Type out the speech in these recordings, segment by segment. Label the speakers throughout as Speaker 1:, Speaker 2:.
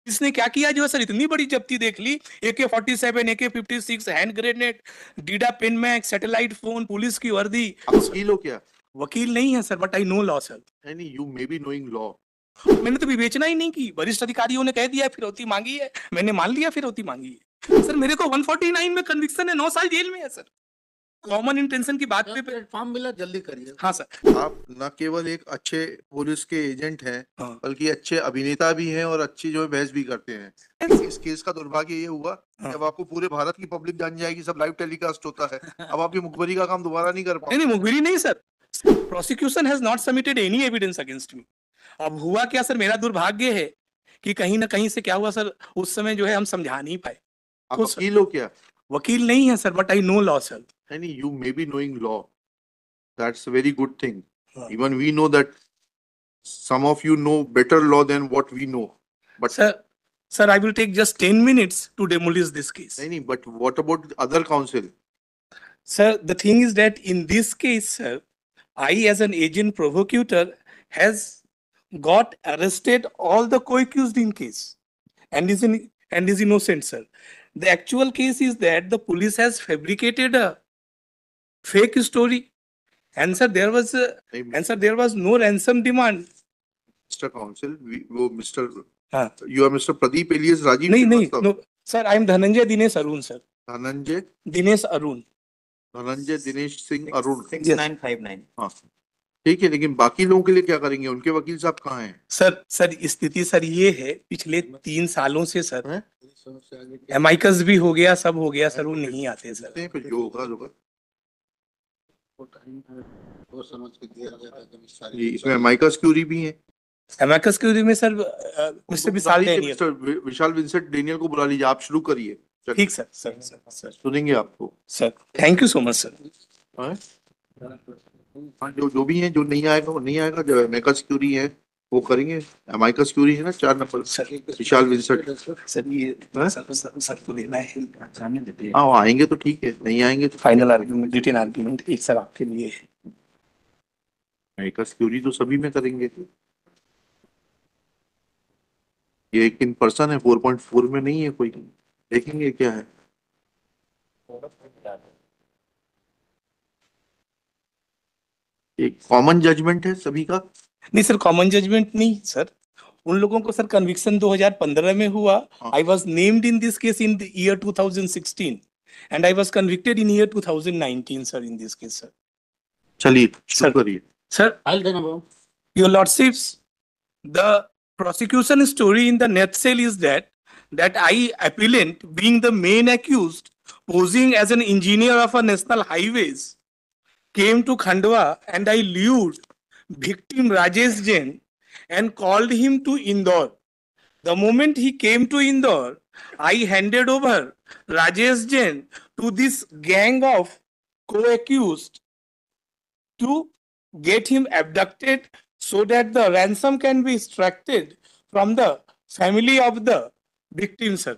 Speaker 1: इसने क्या किया जो है सर, इतनी बड़ी जब्ती देख ली, AK-47, AK-56, हैंड ग्रेनेड, डीडा पेन मैक, सैटेलाइट फोन, पुलिस की वर्दी।
Speaker 2: आप वकील हो क्या?
Speaker 1: वकील नहीं है sir, but I know law sir.
Speaker 2: नहीं, you may be knowing law.
Speaker 1: मैंने तो विवेचना ही नहीं की, वरिष्ठ अधिकारियों ने कह दिया फिरौती मांगी है, मैंने मान लिया फिरौती मांगी है। सर मेरे को 149 में कन्विक्शन है, 9 साल जेल में है सर। कॉमन इंटेंशन की बात पे
Speaker 3: प्लेटफॉर्म मिला, जल्दी करिए।
Speaker 1: हाँ सर।
Speaker 2: आप न केवल एक अच्छे पुलिस के एजेंट हैं,
Speaker 1: हाँ।
Speaker 2: बल्कि अच्छे अभिनेता भी हैं और अच्छी जो है बहस भी करते हैं। इस केस का दुर्भाग्य ये हुआ कि अब आपको पूरे भारत की पब्लिक जान जाएगी, सब लाइव टेलीकास्ट होता है। अब आप ये मुखबरी का काम दोबारा नहीं कर पाओगे।
Speaker 1: नहीं मुखबिरी नहीं sir, prosecution has not submitted any evidence against me. अब हुआ क्या सर, मेरा दुर्भाग्य है कि कहीं ना कहीं से क्या हुआ सर, उस समय जो है हम समझा नहीं पाए।
Speaker 2: आप वकील हो क्या?
Speaker 1: वकील नहीं है sir, but I know law sir.
Speaker 2: नहीं, you may be knowing law, that's a very good thing. Even we know that some of you know better law than what we know, but
Speaker 1: sir I will take just 10 minutes to demolish this case.
Speaker 2: नहीं, but what about other counsel?
Speaker 1: Sir, the thing is that in this case sir, I as an agent prosecutor has got arrested all the co-accused in case and is innocent sir. The actual case is that the police has fabricated a fake story, and sir there was no ransom demand.
Speaker 2: Mr. Counsel, वो Mr. You are Mr. Pradeep alias Rajiv?
Speaker 1: नहीं, no, sir, I am Dhananjay Dinesh Arun, sir.
Speaker 2: Dhananjay
Speaker 1: Dinesh Arun.
Speaker 2: Dhananjay Dinesh Singh Arun.
Speaker 3: 6959।
Speaker 2: हाँ ठीक है, लेकिन बाकी लोगों के लिए क्या करेंगे? उनके वकील साहब कहाँ हैं?
Speaker 1: सर स्थिति सर ये है, पिछले 3 सालों से सर एमाइकस भी हो गया, सब हो गया सर, वो नहीं आते सर।
Speaker 2: फिर जो होगा इसमें एमाइकस क्यूरी भी है।
Speaker 1: एमाइकस क्यूरी में sir mister
Speaker 2: Vishal Vincent Daniel को बुला लीजिए, आप शुरू करिए।
Speaker 1: ठीक सर। सर
Speaker 2: सुनेंगे आपको
Speaker 1: sir. Thank you so much sir.
Speaker 2: जो भी है, जो नहीं आएगा वो नहीं आएगा, जो एमाइकस क्यूरी है वो करेंगे। एमाइकस क्यूरी है ना 4 नंबर विशाल विंसेंट
Speaker 1: सर, ये सर को लेना है।
Speaker 2: हाँ आएंगे तो ठीक है, नहीं आएंगे तो
Speaker 1: फाइनल आर्गुमेंट, रिटन आर्गुमेंट एक सर आपके लिए है।
Speaker 2: एमाइकस क्यूरी तो सभी में करेंगे, ये एक इन पर्सन है, 4.4 में नहीं है कोई। देखेंगे क्या है। एक कॉमन जजमेंट है सभी का?
Speaker 1: नहीं सर, कॉमन जजमेंट नहीं सर, उन लोगों को सर कन्विक्शन 2015 में हुआ। I was named in this case in the year 2016 and I was convicted in year 2019 sir, in this case sir.
Speaker 2: चलिए शुरू करिए
Speaker 1: sir. Your lordships, the prosecution story in the nutshell is that I, appellant, being the main accused, posing as an engineer of a national highways, came to Khandwa and I lured victim Rajesh Jain and called him to Indore. The moment he came to Indore, I handed over Rajesh Jain to this gang of co-accused to get him abducted so that the ransom can be extracted from the family of the victim, sir.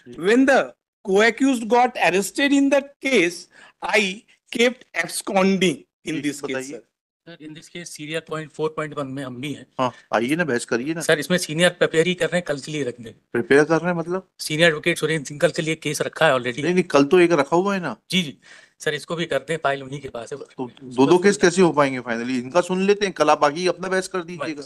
Speaker 1: When the co-accused got arrested in that case, I kept absconding in this case, sir.
Speaker 3: Sir, in this case senior 4.1 में हम भी हैं।
Speaker 2: हाँ आइए ना, बहस करिए ना।
Speaker 3: सर इसमें सीनियर प्रिपेयर ही कर रहे हैं, कल के लिए रख दें।
Speaker 2: प्रिपेयर कर रहे हैं मतलब?
Speaker 3: सीनियर एडवोकेट सुरेंद्र सिंह कल के लिए केस रखा है ऑलरेडी।
Speaker 2: नहीं, कल तो एक रखा हुआ है ना।
Speaker 3: जी सर, इसको भी करते हैं, फाइल उन्हीं के पास है।
Speaker 2: तो दो केस कैसे हो पाएंगे फाइनली? इनका सुन लेते हैं, कल आप बाकी अपना बहस कर दीजिएगा।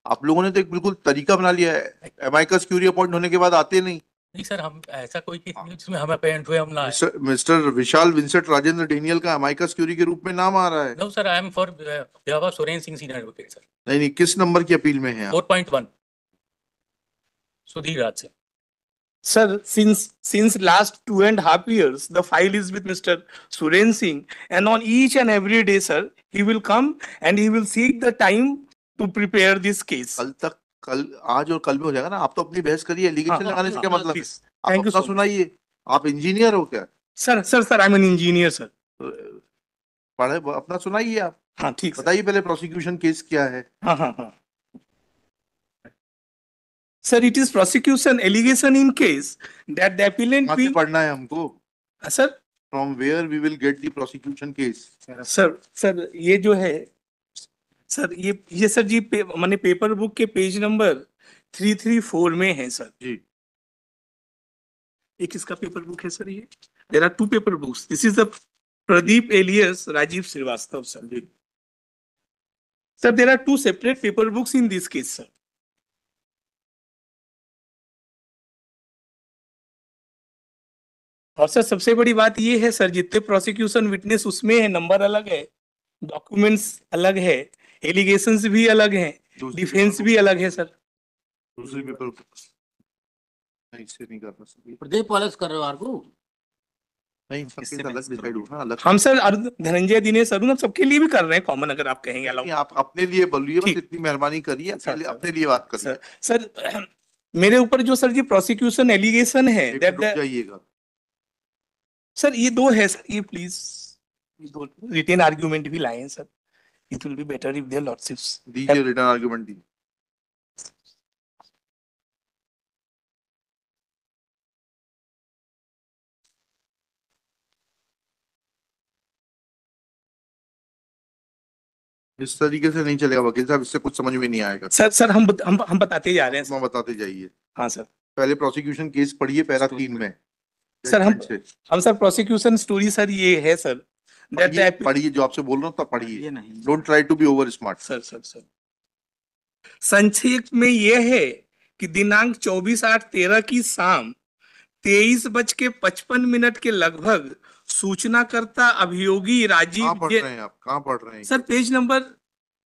Speaker 2: आप लोगों ने तो एक बिल्कुल तरीका बना लिया है, एमाइकस क्यूरी अपॉइंट होने के बाद आते नहीं
Speaker 3: सर, हम ऐसा कोई केस नहीं जिसमें हम अपॉइंट हुए, हम ना आए।
Speaker 2: Mister Vishal Vincent Rajendra Daniel का एमाइकस क्यूरी के रूप में नाम आ रहा है।
Speaker 3: No sir, I am for Surendra Singh senior advocate sir.
Speaker 2: नहीं, किस नंबर की अपील में है?
Speaker 3: 4.1 सुधीर राज से।
Speaker 1: Sir, since last 2.5 years, the file is with Mr. Surendra Singh, and on each and every day, sir, he will come and he will seek the time to prepare this case.
Speaker 2: कल आज और कल में हो जाएगा ना। आप तो अपनी बहस करिए, एलिगेशन लगाने से क्या मतलब है? आप अपना सुनाइए। आप इंजीनियर हो क्या?
Speaker 1: Sir I M an engineer sir.
Speaker 2: पढ़े अपना सुनाइए आप।
Speaker 1: हाँ ठीक,
Speaker 2: बताइए पहले प्रोसिक्यूशन केस क्या है?
Speaker 1: हाँ Sir, it is prosecution allegation in case that the appellant
Speaker 2: कहाँ से पढ़ना है हमको?
Speaker 1: Sir,
Speaker 2: from where we will get the prosecution case?
Speaker 1: Sir ये जो है सर, ये सर जी माने पेपर बुक के पेज नंबर 334 में है सर।
Speaker 2: जी
Speaker 1: एक इसका पेपर बुक है सर, ये there are 2 paper books. This is the Pradeep alias Rajeev Srivastava sir. जी sir, there are 2 separate paper books in this case sir. और सर सबसे बड़ी बात ये है सर, जितने प्रोसिक्यूशन विटनेस उसमें है नंबर अलग है, डॉक्यूमेंट्स अलग है, एलिगेशंस भी अलग हैं, डिफेंस भी अलग है सर।
Speaker 2: दूसरी पेपर नहीं, इससे नहीं करना सर।
Speaker 3: प्रदीप पॉलिश कर रहे हो आर्गू?
Speaker 2: नहीं, सबके साथ अलग डिसाइड होना, अलग।
Speaker 1: हम सर धनंजय दिनेश अरुण हम सबके लिए भी कर रहे हैं कॉमन, अगर आप कहेंगे अलाउ।
Speaker 2: नहीं, आप अपने लिए बोलिए, बस
Speaker 1: ठीक।
Speaker 2: इतनी मेहरबानी करिए,
Speaker 1: सर,
Speaker 2: पहले
Speaker 1: सर।
Speaker 2: अपने लिए बात करिए।
Speaker 1: सर मेरे ऊपर जो सर जी प्रोसिक्यूशन एलिगेशन है
Speaker 2: एक
Speaker 1: दैट
Speaker 2: रुक जाइएगा।
Speaker 1: सर ये 2 है सर, ये प्लीज दो रिटेन आर्ग्यूमेंट भी लाए हैं sir. It will be better if their lordships
Speaker 2: दीजिए रिटर्न आर्गुमेंट दीजिए। इस तरीके से नहीं चलेगा वकील साहब, इससे कुछ समझ में नहीं आएगा।
Speaker 1: सर हम बताते जा रहे हैं
Speaker 2: हम बताते जाइए।
Speaker 1: हाँ सर।
Speaker 2: पहले प्रोसिक्यूशन केस पढ़िए पैरा 3 में।
Speaker 1: सर
Speaker 2: judgment से।
Speaker 1: हम सर प्रोसिक्यूशन स्टोरी सर ये है सर दैट
Speaker 2: पढ़िए जो आपसे बोल रहा हूँ तब पढ़िए, don't try to be over smart.
Speaker 1: Sir संक्षेप में यह है कि दिनांक 24/8/13 की शाम 23:55 के लगभग सूचनाकर्ता अभियोगी
Speaker 2: कहाँ
Speaker 1: राजीव
Speaker 2: पढ़ रहे हैं आप, कहाँ पढ़ रहे हैं?
Speaker 1: सर पेज नंबर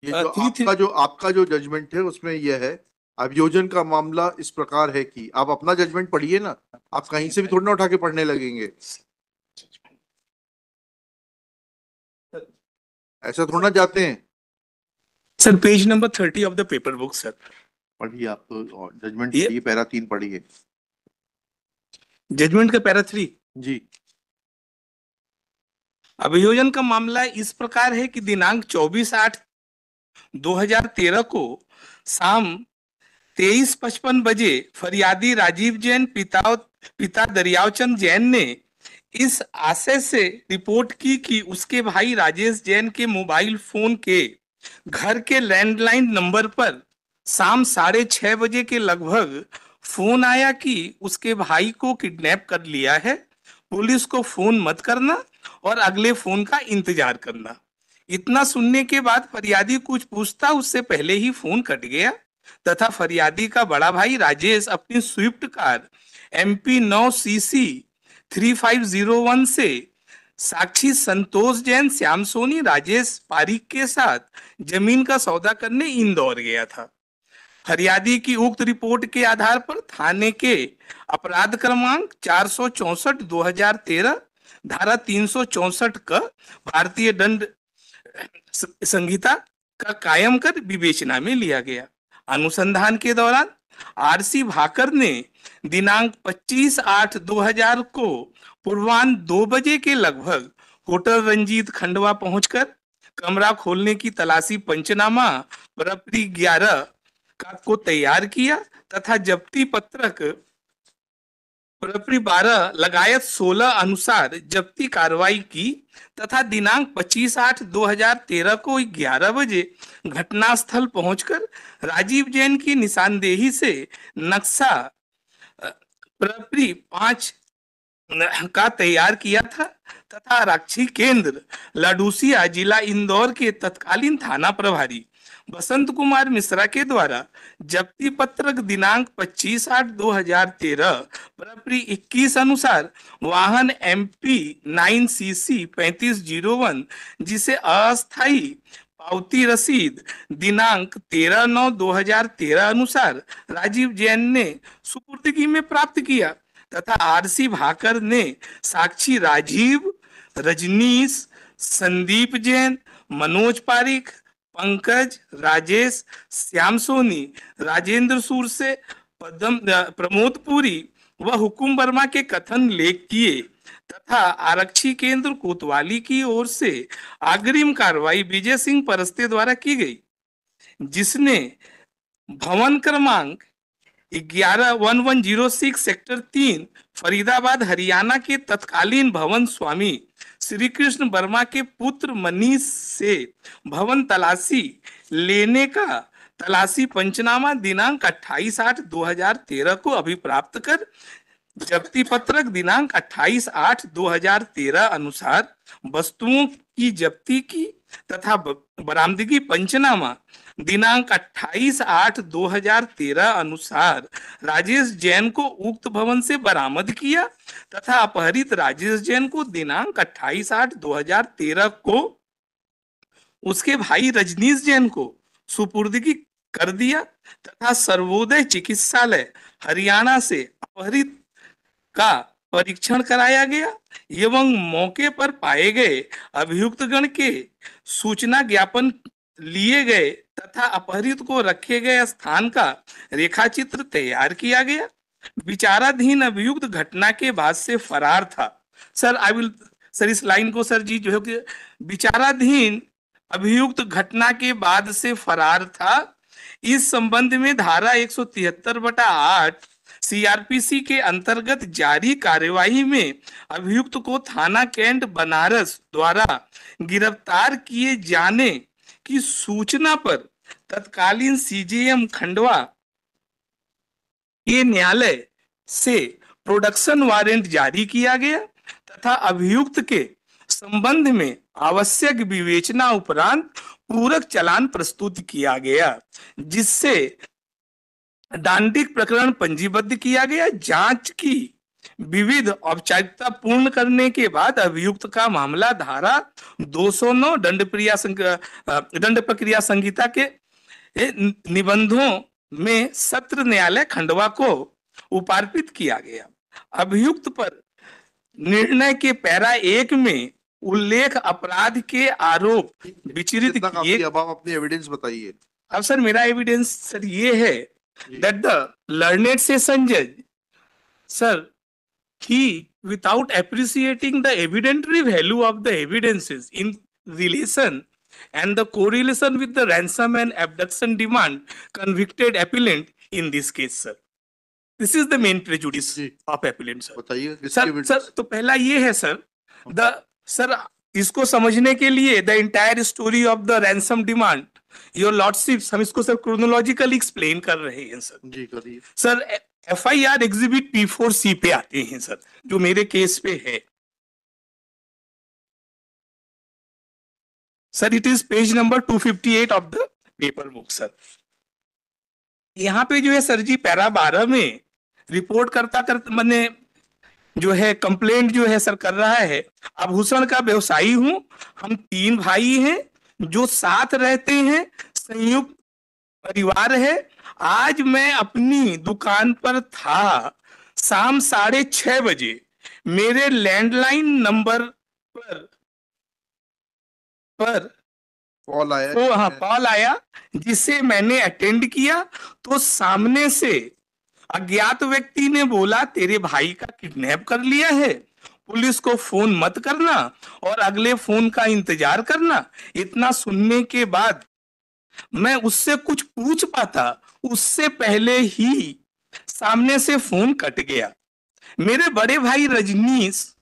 Speaker 2: ये जो
Speaker 1: 3
Speaker 2: आपका जो जजमेंट है उसमें यह है, अभियोजन का मामला इस प्रकार है कि, आप अपना जजमेंट पढ़िए ना, आप कहीं से भी थोड़ी ना उठा के पढ़ने लगेंगे, ऐसा थोड़ा ना जाते हैं।
Speaker 1: Sir page number 30 of the paper book sir.
Speaker 2: पढ़िए आप तो, जजमेंट
Speaker 1: ये-
Speaker 2: पढ़िए, पैरा 3 पढ़िए
Speaker 1: जजमेंट का पैरा 3।
Speaker 2: जी।
Speaker 1: अभियोजन का मामला इस प्रकार है कि दिनांक 24/8/2013 को शाम 23:55 बजे फरियादी राजीव जैन पिता दरियावचंद जैन ने इस आशय से रिपोर्ट की कि उसके भाई राजेश जैन के मोबाइल फोन के घर के लैंडलाइन नंबर पर शाम 6:30 बजे के लगभग फोन आया कि उसके भाई को किडनैप कर लिया है, पुलिस को फोन मत करना और अगले फोन का इंतजार करना। इतना सुनने के बाद फरियादी कुछ पूछता उससे पहले ही फोन कट गया तथा फरियादी का बड़ा भाई राजेश अपनी स्विफ्ट कार MP 9 CC 3501 से साक्षी संतोष जैन, श्याम सोनी, राजेश पारिक के साथ जमीन का सौदा करने इंदौर गया था। फरियादी की उक्त रिपोर्ट के आधार पर थाने के अपराध क्रमांक 464/2013 धारा 364 का भारतीय दंड संहिता का कायम कर विवेचना में लिया गया। अनुसंधान के दौरान RC भाकर ने दिनांक 25/8/2000 को पूर्वान्ह 2 बजे के लगभग होटल रंजीत खंडवा पहुंचकर कमरा खोलने की तलाशी पंचनामा प्रपरी 11 को तैयार किया तथा जब्ती पत्रक प्रपरी 12 लगायत 16 अनुसार जब्ती कार्रवाई की तथा दिनांक 25/8/2013 को 11 बजे घटनास्थल पहुंचकर राजीव जैन की निशानदेही से नक्शा प्रपरी 5 का तैयार किया था तथा आरक्षी केंद्र लाडूसिया जिला इंदौर के तत्कालीन थाना प्रभारी बसंत कुमार मिश्रा के द्वारा जब्ती पत्रक दिनांक 25/8/2013 प्रपरी 21 अनुसार वाहन MP 9 CC 3501 जिसे अस्थायी पावती रसीद दिनांक 13/9/2013 अनुसार राजीव जैन ने सुपुर्दगी में प्राप्त किया तथा RC भाकर ने साक्षी राजीव, रजनीश, संदीप जैन, मनोज पारिक, पंकज, राजेश, श्याम सोनी, राजेंद्र सूर से प्रमोद पुरी व हुकुम वर्मा के कथन लेख किए तथा आरक्षी केंद्र कोतवाली की ओर से अग्रिम कार्रवाई विजय सिंह परस्ते द्वारा की गई, जिसने भवन क्रमांक 1106 सेक्टर 3 फरीदाबाद हरियाणा के तत्कालीन भवन स्वामी श्री कृष्ण वर्मा के पुत्र मनीष से भवन तलाशी लेने का तलाशी पंचनामा दिनांक 28/8/2013 को अभिप्राप्त कर जब्ती पत्रक दिनांक 28/8/2013 अनुसार वस्तुओं की जब्ती की तथा बरामदगी पंचनामा दिनांक 28/8/2013 अनुसार राजेश जैन को उक्त भवन से बरामद किया तथा अपहरित राजेश जैन को दिनांक 28/8/2013 को उसके भाई रजनीश जैन को सुपुर्दगी कर दिया तथा सर्वोदय चिकित्सालय हरियाणा से अपहरित का परीक्षण कराया गया एवं मौके पर पाए गए अभियुक्तगण के सूचना ज्ञापन लिए गए तथा अपहरित को रखे गए स्थान का रेखाचित्र तैयार किया गया। विचाराधीन अभियुक्त घटना के बाद से फरार था। सर सर इस लाइन को सर जी जो है कि विचाराधीन अभियुक्त घटना के बाद से फरार था। इस संबंध में धारा 173/8 सीआरपीसी के अंतर्गत जारी कार्यवाही में अभियुक्त को थाना कैंट बनारस द्वारा गिरफ्तार किए जाने की सूचना पर तत्कालीन सीजेएम खंडवा के न्यायालय से प्रोडक्शन वारंट जारी किया गया तथा अभियुक्त के संबंध में आवश्यक विवेचना उपरांत पूरक चालान प्रस्तुत किया गया, जिससे दांडिक प्रकरण पंजीबद्ध किया गया। जांच की विविध औपचारिकता पूर्ण करने के बाद अभियुक्त का मामला धारा 209 दंड प्रक्रिया संहिता के निबंधों में सत्र न्यायालय खंडवा को उपार्पित किया गया। अभियुक्त पर निर्णय के पैरा 1 में उल्लेख अपराध के आरोप विचरित
Speaker 2: कितना काफी,
Speaker 1: किए।
Speaker 2: अब आप अपनी एविडेंस बताइए।
Speaker 1: अब सर मेरा एविडेंस सर ये है that the learned session judge, sir, he, without appreciating the evidentiary value of the evidences in relation and the correlation with the ransom and abduction demand, convicted appellant in this case, sir. This is the main prejudice
Speaker 2: ji.
Speaker 1: of appellant, sir.
Speaker 2: बताइए किसकी
Speaker 1: sir
Speaker 2: evidence?
Speaker 1: Sir तो पहला ये है sir sir इसको समझने के लिए the entire story of the ransom demand your lordships हम इसको सर क्रोनोलॉजिकली एक्सप्लेन कर रहे हैं सर।
Speaker 2: जी करिए।
Speaker 1: सर एफआईआर एग्जिबिट P4C पे आते हैं सर, जो मेरे केस पे है sir. It is page number 258 of the paper book sir. यहाँ पे जो है सर जी पैरा 12 में रिपोर्ट करता मैंने जो है कंप्लेंट जो है सर कर रहा है, आभूषण का व्यवसायी हूं, हम 3 भाई हैं जो साथ रहते हैं, संयुक्त परिवार है। आज मैं अपनी दुकान पर था, शाम 6:30 बजे मेरे लैंडलाइन नंबर पर
Speaker 2: कॉल आया।
Speaker 1: कॉल आया जिसे मैंने अटेंड किया तो सामने से अज्ञात व्यक्ति ने बोला तेरे भाई का किडनैप कर लिया है, पुलिस को फोन मत करना और अगले फोन का इंतजार करना। इतना सुनने के बाद मैं उससे कुछ पूछ पाता उससे पहले ही सामने से फोन कट गया। मेरे बड़े भाई राजेश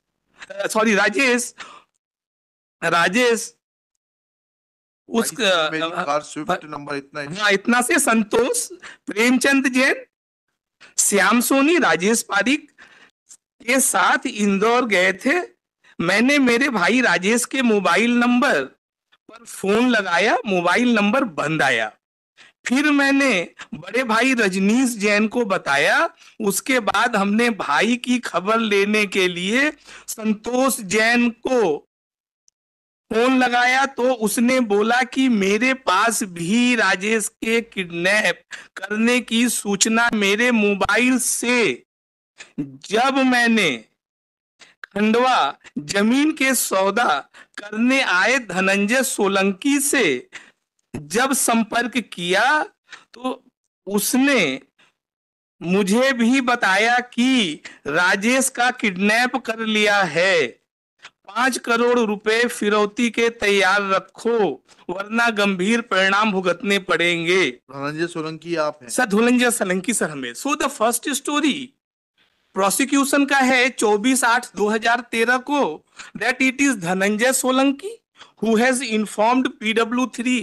Speaker 2: कार स्विफ्ट नंबर
Speaker 1: इतना से संतोष, प्रेमचंद जैन, श्याम सोनी, राजेश पारिक के साथ इंदौर गए थे। मैंने मेरे भाई राजेश के मोबाइल नंबर पर फोन लगाया, मोबाइल नंबर बंद आया। फिर मैंने बड़े भाई रजनीश जैन को बताया। उसके बाद हमने भाई की खबर लेने के लिए संतोष जैन को फोन लगाया तो उसने बोला कि मेरे पास भी राजेश के किडनैप करने की सूचना मेरे मोबाइल से। जब मैंने खंडवा जमीन के सौदा करने आए धनंजय सोलंकी से जब संपर्क किया तो उसने मुझे भी बताया कि राजेश का किडनैप कर लिया है, 5 करोड़ रुपए फिरौती के तैयार रखो वरना गंभीर परिणाम भुगतने पड़ेंगे।
Speaker 2: धनंजय सोलंकी आप हैं?
Speaker 1: सर धनंजय सोलंकी सर हमें। So the first story prosecution का है 24/8/2013 को that it is Dhananjay Solanki who has informed PW3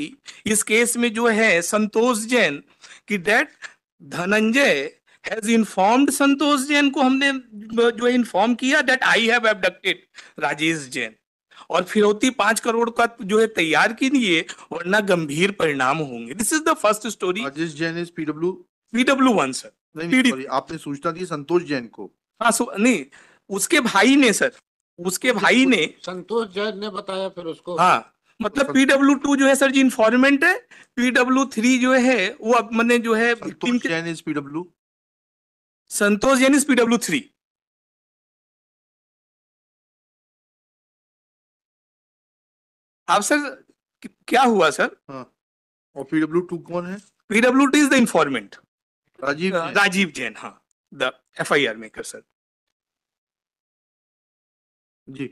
Speaker 1: इस केस में जो है संतोष जैन कि that धनंजय has informed संतोष जैन को हमने जो इन्फॉर्म किया that I have abducted Rajesh Jain, और फिरौती 5 करोड़ का जो है तैयार कीजिए वरना गंभीर परिणाम होंगे. This is the first story.
Speaker 2: Rajesh Jain is PW
Speaker 1: PW1 sir.
Speaker 2: नहीं
Speaker 1: पीडी-
Speaker 2: सॉरी, आपने सूचना दी संतोष जैन को.
Speaker 1: हाँ नहीं, उसके भाई ने सर, उसके भाई ने.
Speaker 4: संतोष जैन ने बताया फिर उसको.
Speaker 1: हाँ मतलब PW2 जो है सर जी इंफॉर्मेंट है, PW3 जो है वो अब मैंने जो है victim
Speaker 2: Santosh
Speaker 1: K.
Speaker 2: Jain is PW.
Speaker 1: Santosh Jain is PW3. अब सर क्या हुआ सर?
Speaker 2: हाँ, और पीडब्ल्यू 2 कौन है?
Speaker 1: PW2 is the informant
Speaker 2: Rajeev Jain.
Speaker 1: Rajeev Jain. हाँ, द FIR मेकर सर.
Speaker 2: जी.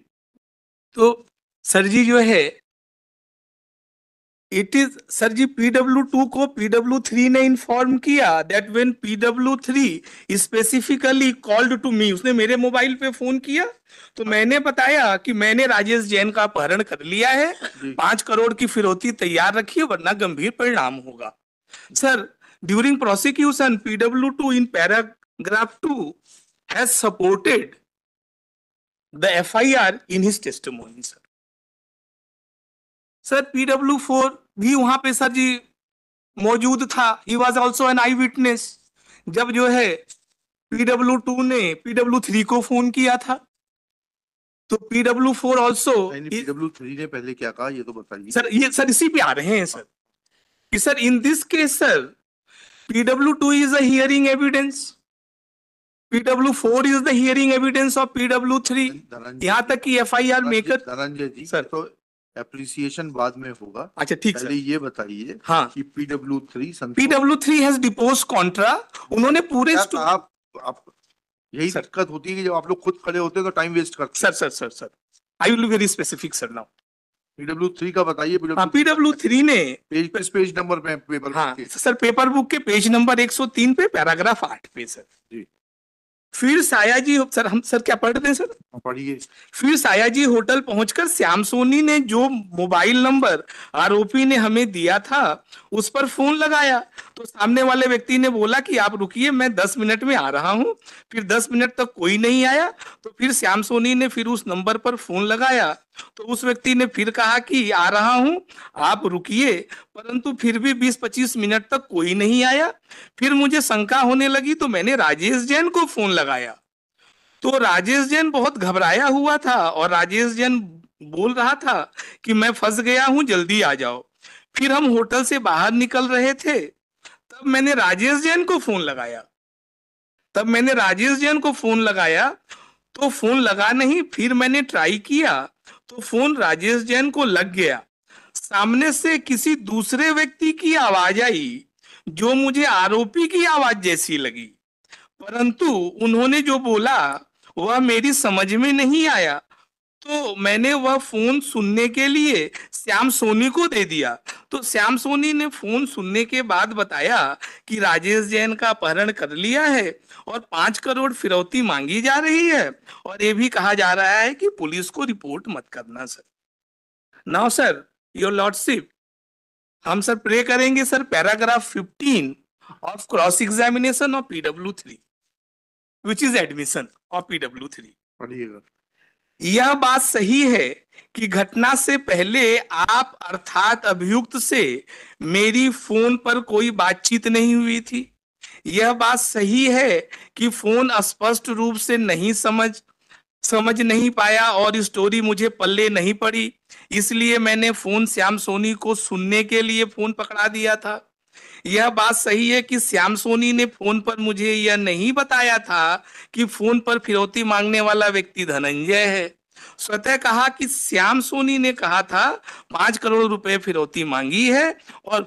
Speaker 1: तो सर जी जो है it is sir ji PW2 को PW3 ने इन्फॉर्म किया that when PW3 specifically called to me, उसने मेरे मोबाइल पे फोन किया तो मैंने बताया कि मैंने राजेश जैन का अपहरण कर लिया है,
Speaker 2: जी.
Speaker 1: 5 करोड़ की फिरौती तैयार रखिए वरना गंभीर परिणाम होगा. Sir during prosecution PW2 in paragraph 2 has supported the FIR in his testimony. Sir PW4 भी वहां पे सर जी मौजूद था. He was also an I witness जब जो है PW2 ने PW3 को फोन किया था. तो PW4 ऑल्सो.
Speaker 2: पीडब्ल्यू 3 ने पहले क्या कहा ये तो बताइए.
Speaker 1: सर ये सर इसी पे आ रहे हैं सर कि sir in this case sir PW2 is a hearing evidence, PW4 is the hearing evidence of PW3.
Speaker 2: Dhananjay
Speaker 1: यहाँ तक कि FIR मेकर.
Speaker 2: धनंजय जी
Speaker 1: सर.
Speaker 2: तो एप्रिसिएशन बाद में होगा.
Speaker 1: अच्छा ठीक
Speaker 2: पहले
Speaker 1: सर.
Speaker 2: ये बताइए
Speaker 1: हाँ,
Speaker 2: कि PW3
Speaker 1: PW3 has depots Contra. उन्होंने पूरे
Speaker 2: आप यही
Speaker 1: सर.
Speaker 2: दिक्कत होती है कि जब आप लोग खुद खड़े होते हैं तो टाइम वेस्ट करते हैं.
Speaker 1: Sir I will be very specific sir now.
Speaker 2: PW3 का बताइए.
Speaker 1: हाँ PW3 ने
Speaker 2: पेज किस पेज नंबर पे पेपर
Speaker 1: हाँ सर पेपर बुक के पेज नंबर 103 पे पैराग्राफ 8 पे सर.
Speaker 2: जी.
Speaker 1: फिर सायाजी सर, हम सर क्या पढ़ रहे हैं सर?
Speaker 2: पढ़िए.
Speaker 1: फिर सायाजी होटल पहुंचकर श्याम सोनी ने जो मोबाइल नंबर आरोपी ने हमें दिया था उस पर फोन लगाया तो सामने वाले व्यक्ति ने बोला कि आप रुकिए मैं 10 मिनट में आ रहा हूं. फिर 10 मिनट तक कोई नहीं आया तो फिर श्याम सोनी ने फिर उस नंबर पर फोन लगाया तो उस व्यक्ति ने फिर कहा कि आ रहा हूं आप रुकिए, परंतु फिर भी 20-25 मिनट तक कोई नहीं आया. फिर मुझे शंका होने लगी तो मैंने राजेश जैन को फोन लगाया तो राजेश जैन बहुत घबराया हुआ था और राजेश जैन बोल रहा था कि मैं फंस गया हूं जल्दी आ जाओ. फिर हम होटल से बाहर निकल रहे थे तब मैंने राजेश जैन को फोन लगाया तो फोन लगा नहीं. फिर मैंने ट्राई किया तो फोन राजेश जैन को लग गया. सामने से किसी दूसरे व्यक्ति की आवाज आई जो मुझे आरोपी की आवाज जैसी लगी, परंतु उन्होंने जो बोला वह मेरी समझ में नहीं आया तो मैंने वह फोन सुनने के लिए श्याम सोनी को दे दिया. तो श्याम सोनी ने फोन सुनने के बाद बताया कि राजेश जैन का अपहरण कर लिया है और 5 करोड़ फिरौती मांगी जा रही है और ये भी कहा जा रहा है कि पुलिस को रिपोर्ट मत करना. Sir now sir your lordship हम सर प्रे करेंगे sir paragraph 15 of cross examination of PW3 which is admission of PW3.
Speaker 2: पढ़िएगा.
Speaker 1: यह बात सही है कि घटना से पहले आप अर्थात अभियुक्त से मेरी फोन पर कोई बातचीत नहीं हुई थी. यह बात सही है कि फोन स्पष्ट रूप से नहीं समझ नहीं पाया और स्टोरी मुझे पल्ले नहीं पड़ी, इसलिए मैंने फोन श्याम सोनी को सुनने के लिए फोन पकड़ा दिया था. यह बात सही है कि श्याम सोनी ने फोन पर मुझे यह नहीं बताया था कि फोन पर फिरौती मांगने वाला व्यक्ति धनंजय है. स्वतः कहा कि श्याम सोनी ने कहा था 5 करोड़ रुपए फिरौती मांगी है और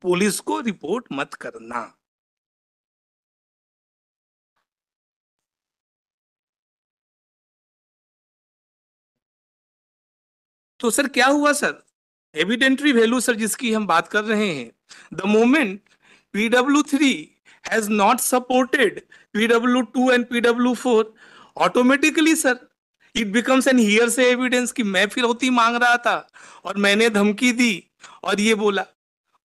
Speaker 1: पुलिस को रिपोर्ट मत करना. तो सर क्या हुआ सर? एविडेंटरी वैल्यू सर जिसकी हम बात कर रहे हैं, the moment PW3 has not supported PW2 and PW4 automatically sir it becomes N hearsay evidence कि मैं फिरौती मांग रहा था और मैंने धमकी दी और ये बोला.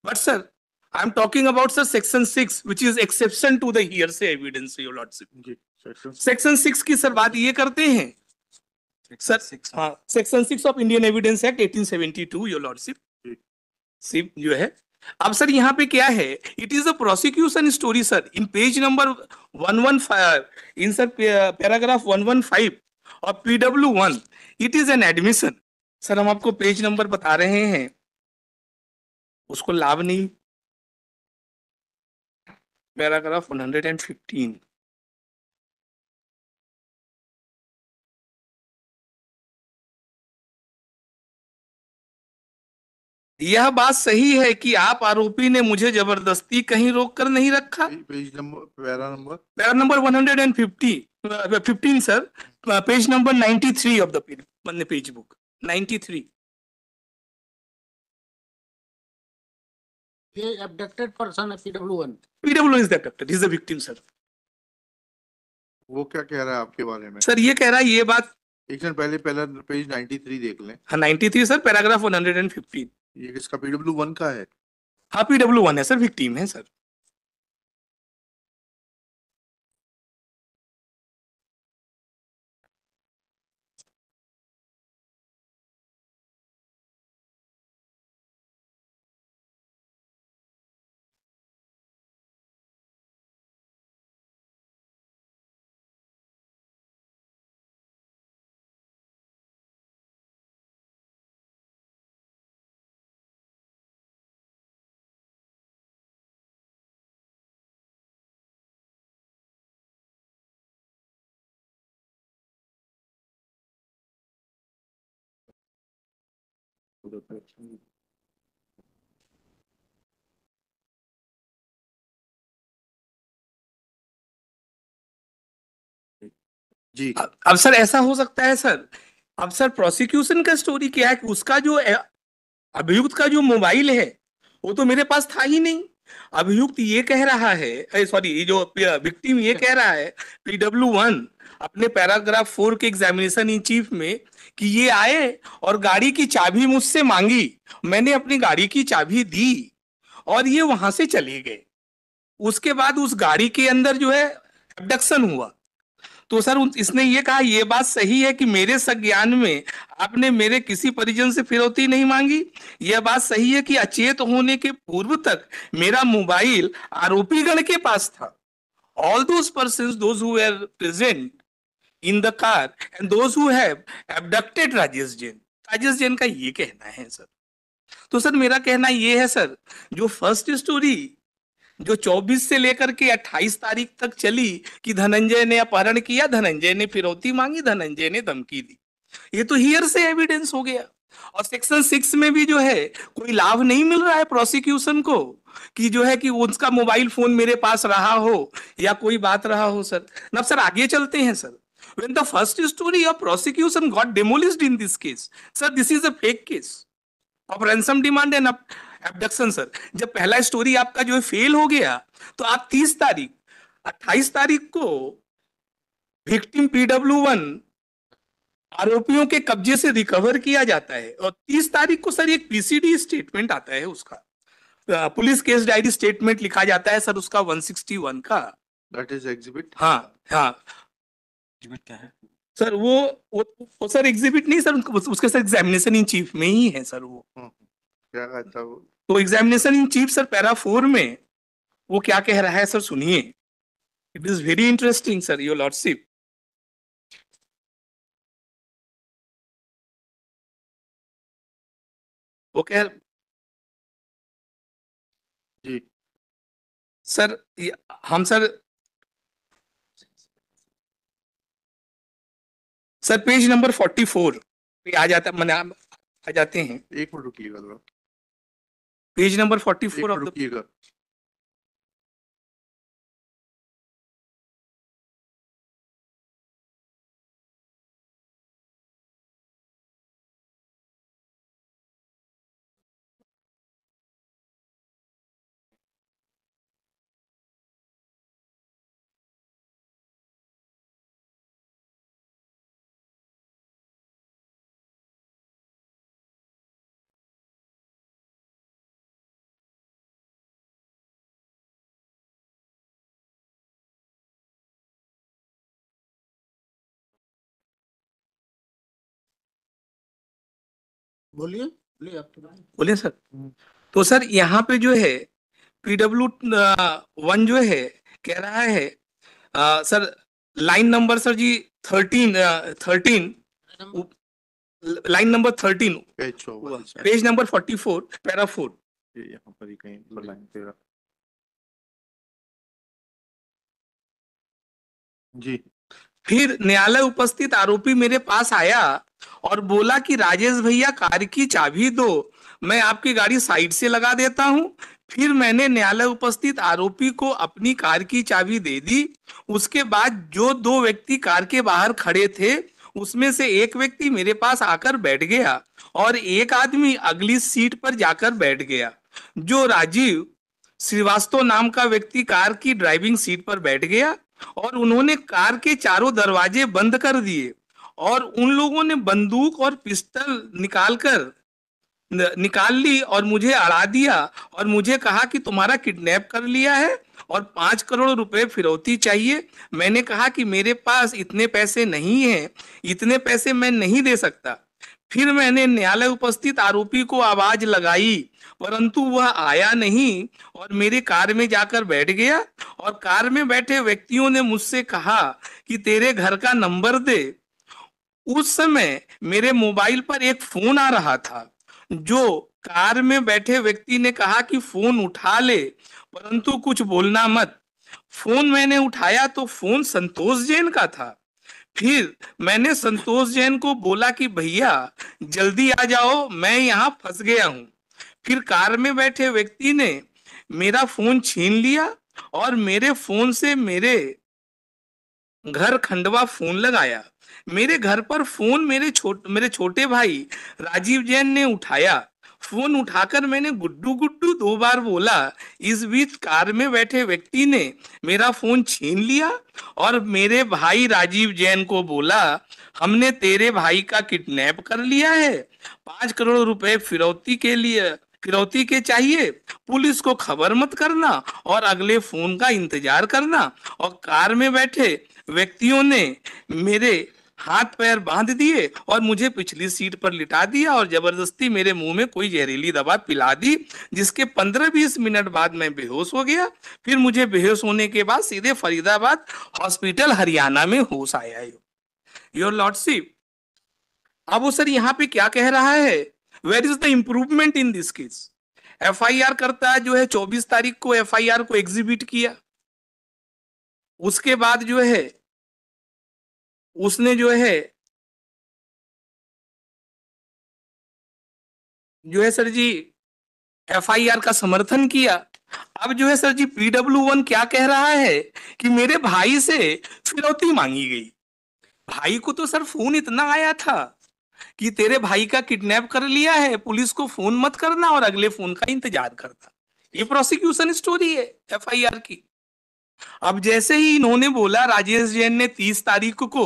Speaker 1: But sir, I am talking about sir section 6 which is exception to the hearsay evidence, your lordship.
Speaker 2: जी सेक्शन
Speaker 1: सेक्शन 6 की सर बात ये करते हैं सर. हाँ, section 6 of Indian evidence act 1872, your lordship.
Speaker 2: जी
Speaker 1: सिप जो है, अब सर यहाँ पे क्या है, it is a prosecution story sir in page number 115, in sir paragraph 115 और PW1, it is an admission. Sir हम आपको पेज नंबर बता रहे हैं, उसको लाभ नहीं. पैराग्राफ 115. यह बात सही है कि आप आरोपी ने मुझे जबरदस्ती कहीं रोक कर नहीं रखा.
Speaker 2: Page number para number
Speaker 1: para number 115 sir, page number 93 of the page book 93.
Speaker 4: ये abducted person है PW1।
Speaker 1: PW1 is the abducted, he is the victim sir.
Speaker 2: वो क्या कह रहा है आपके बारे में?
Speaker 1: सर ये कह रहा है ये बात.
Speaker 2: एक सेकंड पहले पहला पेज 93 देख लें।
Speaker 1: हाँ 93 सर, पैराग्राफ 115.
Speaker 2: ये किसका PW1 का है?
Speaker 1: हाँ PW1 है सर, विक्टिम है सर.
Speaker 2: जी
Speaker 1: अब सर ऐसा हो सकता है सर, अब सर प्रोसिक्यूशन का स्टोरी क्या है कि उसका जो अभियुक्त का जो मोबाइल है वो तो मेरे पास था ही नहीं. अभियुक्त ये कह रहा है, सॉरी, ये जो विक्टिम ये कह रहा है PW1 अपने पैराग्राफ 4 के एग्जामिनेशन इन चीफ में कि ये आए और गाड़ी की चाबी मुझसे मांगी, मैंने अपनी गाड़ी की चाबी दी और ये वहां से चले गए. उसके बाद उस गाड़ी के अंदर जो है अबडक्शन हुआ. तो सर इसने ये कहा ये बात सही है कि मेरे संज्ञान में आपने मेरे किसी परिजन से फिरौती नहीं मांगी. यह बात सही है कि अचेत होने के पूर्व तक मेरा मोबाइल आरोपीगण के पास था. All those persons, those who were present in the car and those who have abducted Rajesh Jain. Rajesh Jain का ये कहना है सर. तो सर मेरा कहना ये है सर, जो फर्स्ट स्टोरी जो 24 से लेकर के 28 तारीख तक चली कि धनंजय ने अपहरण किया, धनंजय ने फिरौती मांगी, धनंजय ने धमकी दी, ये तो हियर से एविडेंस हो गया. और सेक्शन 6 में भी जो है कोई लाभ नहीं मिल रहा है प्रोसिक्यूशन को कि जो है कि उसका मोबाइल फोन मेरे पास रहा हो या कोई बात रहा हो सर. अब सर आगे चलते हैं sir. When the first story of prosecution got demolished in this case, sir, this is a fake case of ransom demand and abduction sir. जब पहला स्टोरी आपका जो है फेल हो गया तो आप 30 तारीख 28 तारीख को विक्टिम PW1 आरोपियों के कब्जे से रिकवर किया जाता है और 30 तारीख को सर एक PCD स्टेटमेंट आता है उसका, पुलिस केस डायरी स्टेटमेंट लिखा जाता है सर उसका 161 का.
Speaker 2: That is exhibit.
Speaker 1: हाँ हाँ
Speaker 3: एग्रीमेंट क्या है?
Speaker 1: सर वो सर एग्जिबिट नहीं सर, उसके सर एग्जामिनेशन इन चीफ में ही है सर वो.
Speaker 2: क्या कहता है वो?
Speaker 1: तो examination in chief sir para 4 में वो क्या कह रहा है सर सुनिए. It is very interesting sir, your lordship. वो कह
Speaker 2: जी
Speaker 1: सर हम सर सर पेज नंबर 44 पे आ जाता मैंने आ जाते हैं.
Speaker 2: एक मिनट रुकिएगा थोड़ा,
Speaker 1: पेज नंबर
Speaker 2: एक
Speaker 1: 44
Speaker 2: मिनट
Speaker 1: ऑफ द
Speaker 2: रुकिएगा।
Speaker 4: बोलिए बोलिए आप तो बोलिए।
Speaker 1: बोलिए सर। तो सर यहाँ पे जो है PW 1 जो है कह रहा है सर लाइन नंबर सर जी 13 line number 13
Speaker 2: page 44
Speaker 1: page number 44 para 4।
Speaker 2: ये यहाँ पर ही कहीं पर लाइन पे रहा। जी
Speaker 1: फिर न्यायालय उपस्थित आरोपी मेरे पास आया और बोला कि राजेश भैया कार की चाबी दो, मैं आपकी गाड़ी साइड से लगा देता हूं। फिर मैंने न्यायालय उपस्थित आरोपी को अपनी कार की चाबी दे दी। उसके बाद जो दो व्यक्ति कार के बाहर खड़े थे उसमें से एक व्यक्ति मेरे पास आकर बैठ गया और एक आदमी अगली सीट पर जाकर बैठ गया। जो राजीव श्रीवास्तव नाम का व्यक्ति कार की ड्राइविंग सीट पर बैठ गया और उन्होंने कार के चारों दरवाजे बंद कर दिए और उन लोगों ने बंदूक और पिस्टल निकाल ली और मुझे अड़ा दिया और मुझे कहा कि तुम्हारा किडनैप कर लिया है और 5 करोड़ रुपए फिरौती चाहिए। मैंने कहा कि मेरे पास इतने पैसे नहीं हैं, इतने पैसे मैं नहीं दे सकता। फिर मैंने न्यायालय उपस्थित आरोपी को आवाज लगाई परंतु वह आया नहीं और मेरे कार में जाकर बैठ गया और कार में बैठे व्यक्तियों ने मुझसे कहा कि तेरे घर का नंबर दे। उस समय मेरे मोबाइल पर एक फोन आ रहा था। जो कार में बैठे व्यक्ति ने कहा कि फोन उठा ले परंतु कुछ बोलना मत। फोन मैंने उठाया तो फोन संतोष जैन का था। फिर मैंने संतोष जैन को बोला कि भैया जल्दी आ जाओ, मैं यहाँ फंस गया हूँ। फिर कार में बैठे व्यक्ति ने मेरा फोन छीन लिया और मेरे फोन से मेरे घर खंडवा फोन लगाया। मेरे घर पर फोन मेरे छोटे भाई राजीव जैन ने उठाया। फोन उठाकर मैंने गुड्डू गुड्डू 2 बार बोला। इस बीच कार में बैठे व्यक्ति ने मेरा फोन छीन लिया और मेरे भाई राजीव जैन को बोला हमने तेरे भाई का किडनैप कर लिया है, 5 करोड़ रुपए फिरौती के चाहिए, पुलिस को खबर मत करना और अगले फोन का इंतजार करना। और कार में बैठे व्यक्तियों ने मेरे हाथ पैर बांध दिए और मुझे पिछली सीट पर लिटा दिया और जबरदस्ती मेरे मुंह में कोई जहरीली दवा पिला दी, जिसके 15-20 मिनट बाद मैं बेहोश हो गया। फिर मुझे बेहोश होने के बाद सीधे फरीदाबाद हॉस्पिटल हरियाणा में होश आया। योर लॉर्डशिप, अब वो सर यहाँ पे क्या कह रहा है, where is the improvement in this case. FIR करता है जो है 24 तारीख को FIR को एग्जीबिट किया। उसके बाद जो है उसने जो है सर जी FIR का समर्थन किया। अब जो है सर जी PW1 क्या कह रहा है कि मेरे भाई से फिरौती मांगी गई। भाई को तो सर फोन इतना आया था कि तेरे भाई का किडनैप कर लिया है, पुलिस को फोन मत करना और अगले फोन का इंतजार करना। ये प्रोसिक्यूशन स्टोरी है FIR की। अब जैसे ही इन्होंने बोला राजेश जैन ने 30 तारीख को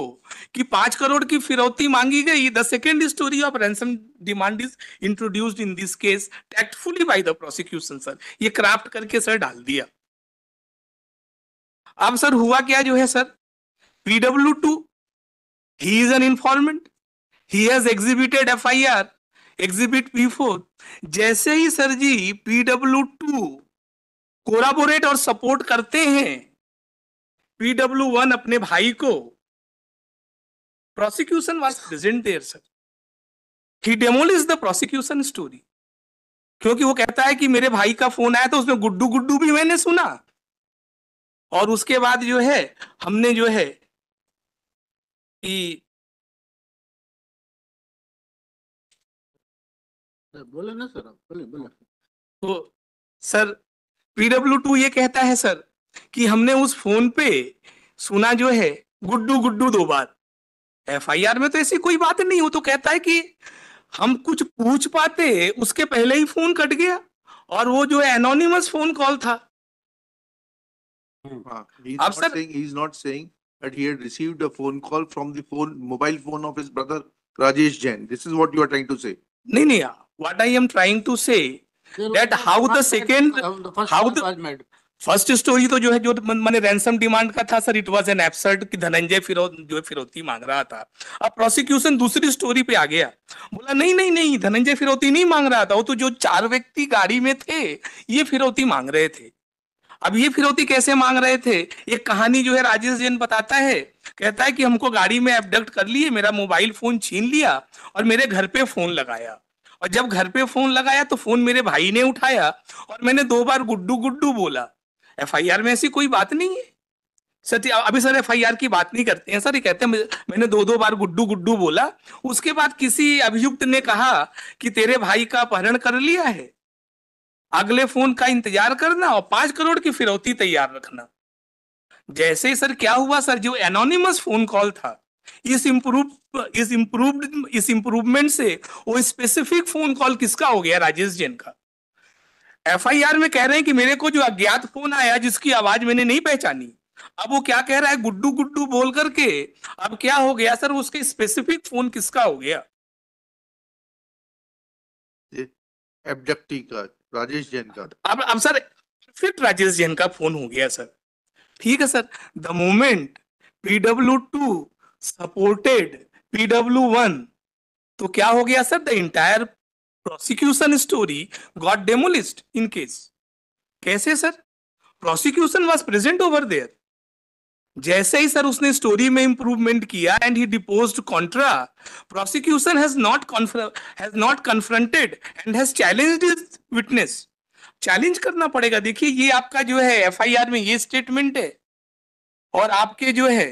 Speaker 1: कि 5 करोड़ की फिरौती मांगी गई, the second story of ransom demand is introduced in this case tactfully bye the prosecution. Sir ये क्राफ्ट करके सर डाल दिया। अब सर हुआ क्या जो है sir, PW2 he is an informant, he has exhibited FIR exhibit P4। जैसे ही सर जी PW2 कोराबोरेट और सपोर्ट करते हैं PW1 अपने भाई को, prosecution was present there sir, he demolish the prosecution story. क्योंकि वो कहता है कि मेरे भाई का फोन आया तो उसमें गुड्डू गुड्डू भी मैंने सुना और उसके बाद जो है हमने जो है कि
Speaker 4: बोले ना सर, आप बोले बोले।
Speaker 1: तो सर PW2 ये कहता है सर कि हमने उस फोन पे सुना जो है गुड्डू गुड्डू 2 बार। FIR में तो ऐसी कोई बात नहीं। वो तो कहता है कि हम कुछ पूछ पाते उसके पहले ही फोन कट गया और वो जो है एनोनिमस फोन कॉल था।
Speaker 2: He's not saying that he had received a phone call from the mobile phone of his brother Rajesh Jain. This is what you are trying to say.
Speaker 1: नहीं, what I am trying to say that how the first story तो जो है जो मैंने ransom demand का था sir, it was an absurd कि धनंजय जो है फिरौती मांग रहा था। अब प्रोसिक्यूशन दूसरी स्टोरी पे आ गया, बोला नहीं नहीं नहीं, धनंजय फिरौती नहीं मांग रहा था, वो तो जो 4 व्यक्ति गाड़ी में थे ये फिरौती मांग रहे थे। अब ये फिरौती कैसे मांग रहे थे, एक कहानी जो है राजेश जैन बताता है, कहता है कि हमको गाड़ी में एबडक्ट कर लिए, मेरा मोबाइल फोन छीन लिया और मेरे घर पे फोन लगाया, और जब घर पे फोन लगाया तो फोन मेरे भाई ने उठाया और मैंने 2 बार गुड्डू गुड्डू बोला। एफआईआर में ऐसी कोई बात नहीं है सर। अभी सर एफआईआर की बात नहीं करते हैं सर, ये कहते हैं मैंने 2 बार गुड्डू गुड्डू बोला। उसके बाद किसी अभियुक्त ने कहा कि तेरे भाई का अपहरण कर लिया है, अगले फोन का इंतजार करना और 5 करोड़ की फिरौती तैयार रखना। जैसे ही सर क्या हुआ सर, जो एनोनिमस फोन कॉल था, इस इंप्रूवमेंट से वो स्पेसिफिक फोन कॉल किसका हो गया, राजेश जैन का। एफआईआर में कह रहे हैं कि मेरे को जो अज्ञात फोन आया जिसकी आवाज मैंने नहीं पहचानी, अब वो क्या कह रहा है, गुड्डू गुड्डू बोल करके। अब क्या हो गया सर, उसके स्पेसिफिक फोन किसका हो गया।
Speaker 2: एब्डक्टी का, राजेश जैन का।
Speaker 1: अब सर फिर राजेश जैन का फोन हो गया सर। ठीक है sir, the moment PW2 supported PW1, तो क्या हो गया sir, the entire prosecution story got demolished in case. कैसे sir, prosecution was present over there. जैसे ही सर उसने स्टोरी में इंप्रूवमेंट किया and he deposed contra, prosecution has not confronted and has challenged his witness. Challenge करना पड़ेगा। देखिए ये आपका जो है एफआईआर में ये स्टेटमेंट है, और आपके जो है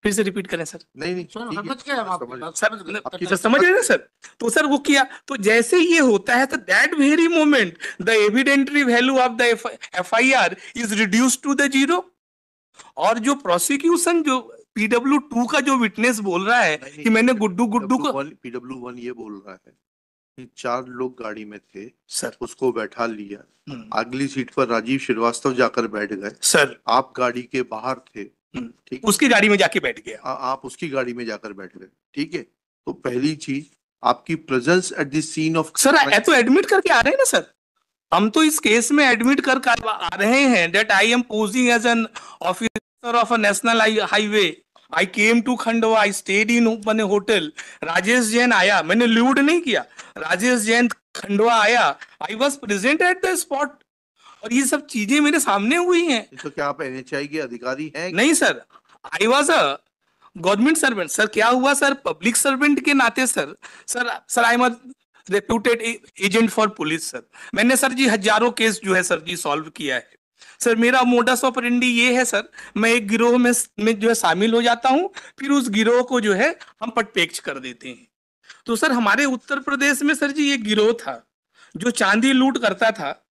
Speaker 1: फिर से रिपीट करें सर।
Speaker 2: नहीं नहीं
Speaker 4: सर
Speaker 2: ठीक है,
Speaker 4: समझ गए हम आपकी
Speaker 2: समझ-
Speaker 4: बात,
Speaker 1: सर
Speaker 4: समझ गए।
Speaker 2: आपकी
Speaker 1: सर समझ रहे ना सर, तो सर वो किया, तो जैसे ये होता है तो that very moment the evidentiary value of the FIR is reduce to the zero. और जो प्रोसिक्यूशन जो PW2 का जो विटनेस बोल रहा है
Speaker 2: नहीं,
Speaker 1: कि मैंने गुड्डू गुड्डू को,
Speaker 2: PW1 ये बोल रहा है कि 4 लोग गाड़ी में थे,
Speaker 1: सर
Speaker 2: उसको बैठा लिया, अगली सीट पर राजीव श्रीवास्तव जाकर बैठ गए,
Speaker 1: सर
Speaker 2: आप गाड़ी के बाहर थे, ठीक,
Speaker 1: उसकी गाड़ी में जाके बैठ गया।
Speaker 2: आप उसकी गाड़ी में जाकर बैठ गए, ठीक है। तो पहली चीज आपकी presence at the scene of,
Speaker 1: sir तो एडमिट करके आ रहे हैं ना सर, हम तो इस केस में एडमिट कर आ रहे हैं that I am posing as an officer of a national highway, I came to Khandwa, I stayed in मैंने होटल, राजेश जैन आया, मैंने ल्यूड नहीं किया, राजेश जैन खंडवा आया, I was present at the spot, और ये सब चीजें मेरे सामने हुई हैं।
Speaker 2: तो क्या आप NHI के अधिकारी हैं?
Speaker 1: नहीं sir, I was a government servant. Sir क्या हुआ सर, पब्लिक सर्वेंट के नाते sir I M reputed agent for police sir. मैंने सर जी हजारों केस जो है सर जी सॉल्व किया है सर। मेरा मोडस ऑपरेंडी ये है सर, मैं एक गिरोह में जो है शामिल हो जाता हूं, फिर उस गिरोह को जो है हम पटपेच कर देते हैं। तो सर हमारे उत्तर प्रदेश में सर जी एक गिरोह था जो चांदी लूट करता था,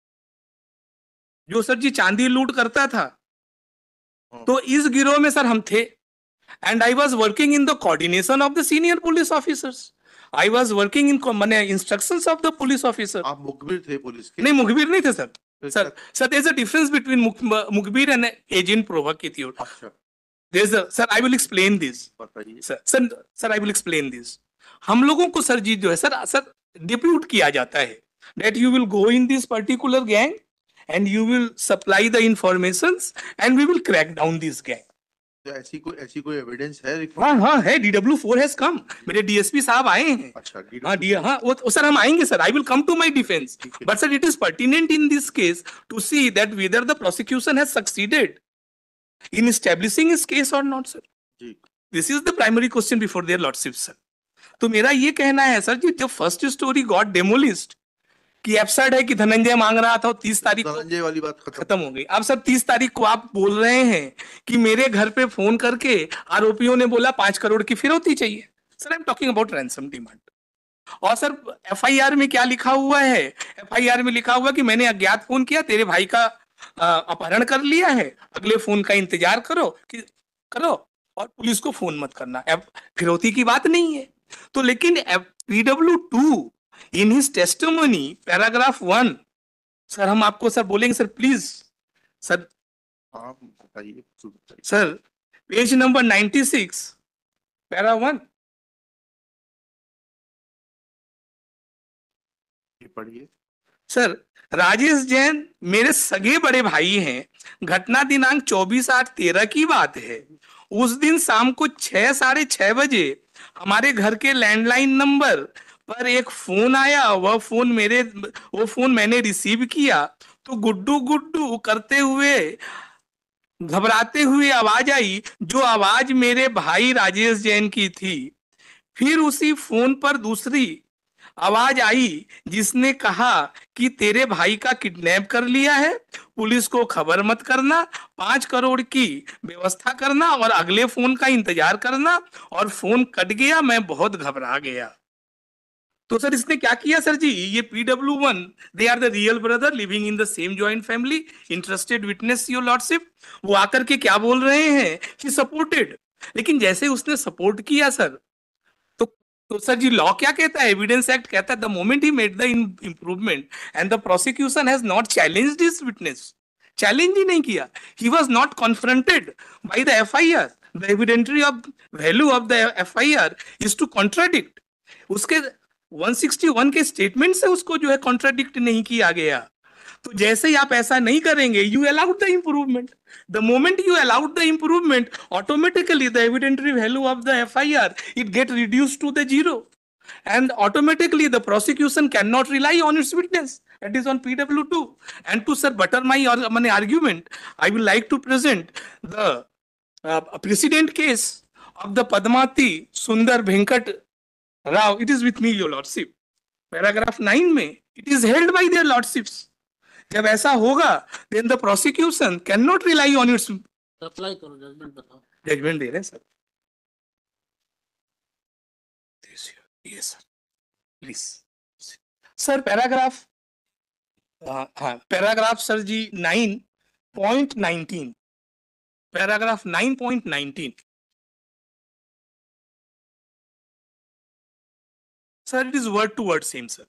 Speaker 1: जो सर जी चांदी लूट करता था। तो इस गिरोह में सर हम थे, and I was working in the coordination of the senior police officers. I was working in माने instructions of the police officer.
Speaker 2: आप मुखबिर थे पुलिस के?
Speaker 1: नहीं मुखबिर नहीं थे सर।
Speaker 2: फिर
Speaker 1: sir sir there's a difference between मुखबिर and agent provocateur.
Speaker 2: अच्छा,
Speaker 1: Sir I will explain this.
Speaker 2: बताइए।
Speaker 1: Sir I will explain this. हम लोगों को सर जी जो है सर डिप्यूट किया जाता है that you will go in this particular gang and you will supply the informations and we will crack down this gang.
Speaker 2: तो ऐसी कोई एविडेंस है?
Speaker 1: हाँ है, DW4 हैज कम, मेरे DSP साहब आए हैं।
Speaker 2: अच्छा,
Speaker 1: हाँ वो सर हम आएंगे sir, I will come to my defence, but sir it is pertinent in this case to see that whether the prosecution has succeeded in establishing his case और not sir. This is the primary question before their lordship sir. तो मेरा ये कहना है sir जी, जब first story got डेमोलिस्ड कि absurd है कि धनंजय मांग रहा था, 30 तारीख को
Speaker 2: धनंजय वाली बात
Speaker 1: खत्म हो गई। अब सर 30 तारीख को आप बोल रहे हैं कि मेरे घर पे फोन करके आरोपियों ने बोला 5 करोड़ की फिरौती चाहिए। Sir I am talking about ransom demand. और सर एफआईआर में क्या लिखा हुआ है, एफआईआर में लिखा हुआ कि मैंने अज्ञात फोन किया, तेरे भाई का अपहरण कर लिया है, अगले फोन का इंतजार करो और पुलिस को फोन मत करना। फिरौती की बात नहीं है। तो लेकिन PW2 in his testimony paragraph 1, sir हम आपको सर बोलेंगे सर प्लीज सर,
Speaker 2: आप बताइए।
Speaker 1: सर पेज नंबर 96 पैरा 1,
Speaker 2: पढ़िए।
Speaker 1: सर, राजेश जैन मेरे सगे बड़े भाई हैं। घटना दिनांक 24/8/13 की बात है। उस दिन शाम को 6 साढ़े 6 बजे हमारे घर के लैंडलाइन नंबर पर एक फोन आया। वो फोन मैंने रिसीव किया तो गुड्डू गुड्डू करते हुए घबराते हुए आवाज आई, जो आवाज मेरे भाई राजेश जैन की थी। फिर उसी फोन पर दूसरी आवाज आई जिसने कहा कि तेरे भाई का किडनैप कर लिया है, पुलिस को खबर मत करना, 5 करोड़ की व्यवस्था करना और अगले फोन का इंतजार करना। और फोन कट गया। मैं बहुत घबरा गया। तो सर इसने क्या किया सर जी, ये PW1, they are the real brother living in the same joint family, interested witness your lordship. वो आकर के क्या बोल रहे हैं कि सपोर्टेड। लेकिन जैसे उसने सपोर्ट किया सर, तो तो सर जी लॉ क्या कहता है, एविडेंस एक्ट कहता है the moment he made the improvement and the prosecution has not challenged his witness, challenge ही नहीं किया, he was not confronted by the FIR, the evidentiary of value of the FIR is to contradict. उसके 161 के statement से उसको जो है contradict नहीं किया गया। तो जैसे ही आप ऐसा नहीं करेंगे, you allowed the improvement. The moment you allowed the improvement, automatically the evidentiary value of the FIR it get reduced to the zero, and automatically the prosecution cannot rely on its witness. That is on PW2. And to sir butter my argument, I will like to present the precedent case of the Padmati Sundar Venkat Rao. It is with me, your lordship. Paragraph 9 में it is held by their lordships. जब ऐसा होगा then the prosecution cannot rely on its
Speaker 4: apply करो, judgement बताओ।
Speaker 1: Judgement दे रहे हैं sir. ये सर प्लीज सर पैराग्राफ, हाँ पैराग्राफ सर जी 9.19, paragraph 9.19 sir, it is word to word same sir.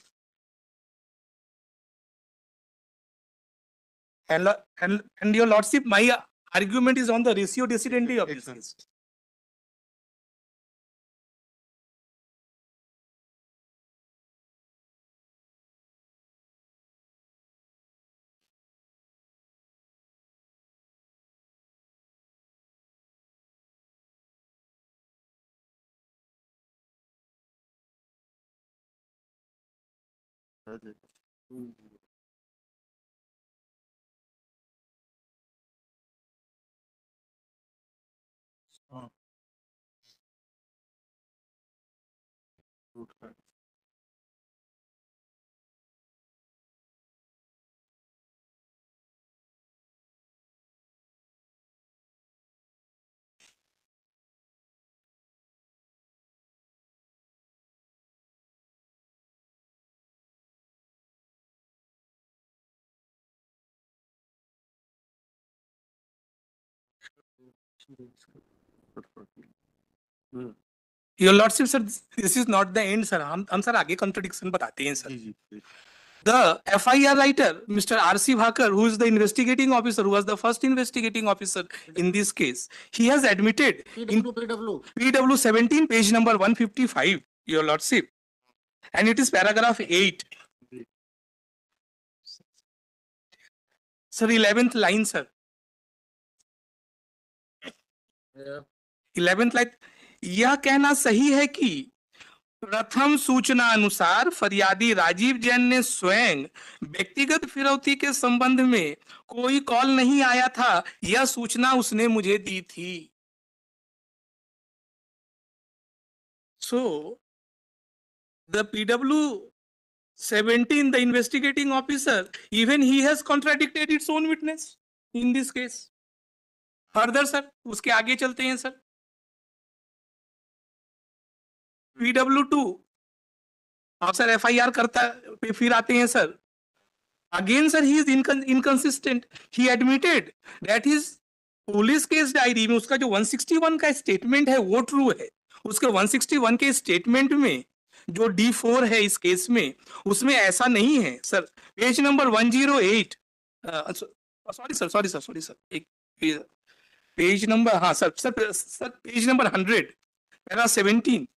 Speaker 1: And your lordship, my argument is on the ratio decidendi of this case. Your lordship sir, this is not the end sir. हम sir आगे contradiction बताते हैं sir. The FIR writer, Mr. R.C. Bhakar, who is the investigating officer, who was the first investigating officer in this case, he has admitted in PW 17, page number 155, your lordship, and it is paragraph 8. Sir, 11th line, sir. 11th line, यह कहना सही है कि प्रथम सूचना अनुसार फरियादी राजीव जैन ने स्वयं व्यक्तिगत फिरौती के संबंध में कोई कॉल नहीं आया था, यह सूचना उसने मुझे दी थी। So the PW 17, the investigating officer, even he has contradicted its own witness in this case. Further sir, उसके आगे चलते हैं सर। PW2 आप सर FIR करता पे फिर आते हैं sir. Again sir, he is inconsistent. He admitted that his police case diary में उसका जो 161 का स्टेटमेंट है वो ट्रू है। उसके 161 के स्टेटमेंट में जो D4 है इस केस में, उसमें ऐसा नहीं है sir. Page number 108, sorry sir, एक पेज नंबर, हाँ sir page number 100, para 17,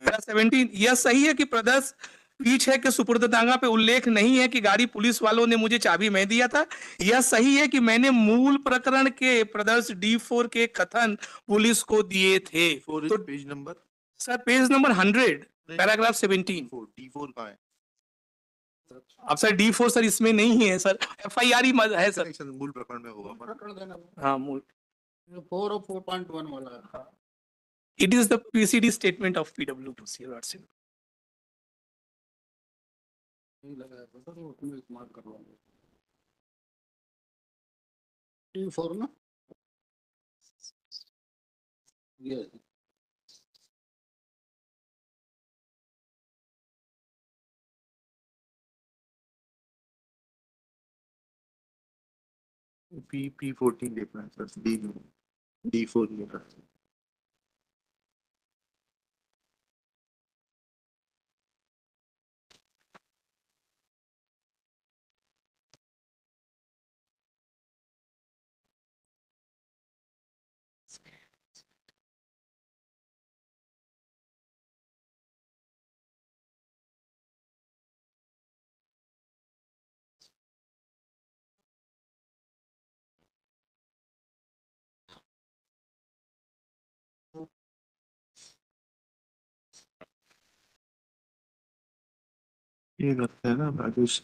Speaker 1: para 17 यह सही है कि प्रदर्श पीछ है कि सुपुर्दतांगा पे उल्लेख नहीं है कि गाड़ी पुलिस वालों ने मुझे चाबी मैं दिया था। यह सही है कि मैंने मूल प्रकरण के प्रदर्श D4 के कथन पुलिस को दिए थे। तो
Speaker 2: page number
Speaker 1: sir page number 100 paragraph 17।
Speaker 2: D4 कहाँ है?
Speaker 1: अब सर D4 सर इसमें नहीं है सर, FIR ही है सर।
Speaker 2: Section मूल प्रकरण में होगा।
Speaker 4: प्रकरण देना वो।
Speaker 1: हाँ मूल
Speaker 4: 4 और 4.1 वाला है।
Speaker 1: It is the PCD statement of PW2C Lord Singh.
Speaker 4: नहीं लगाया था सर, वो उसमें इस्तेमाल करवाऊंगा। T4 ना ये
Speaker 2: P14 देखना है सर, D4 लिखा है। ये लगता है ना राजेश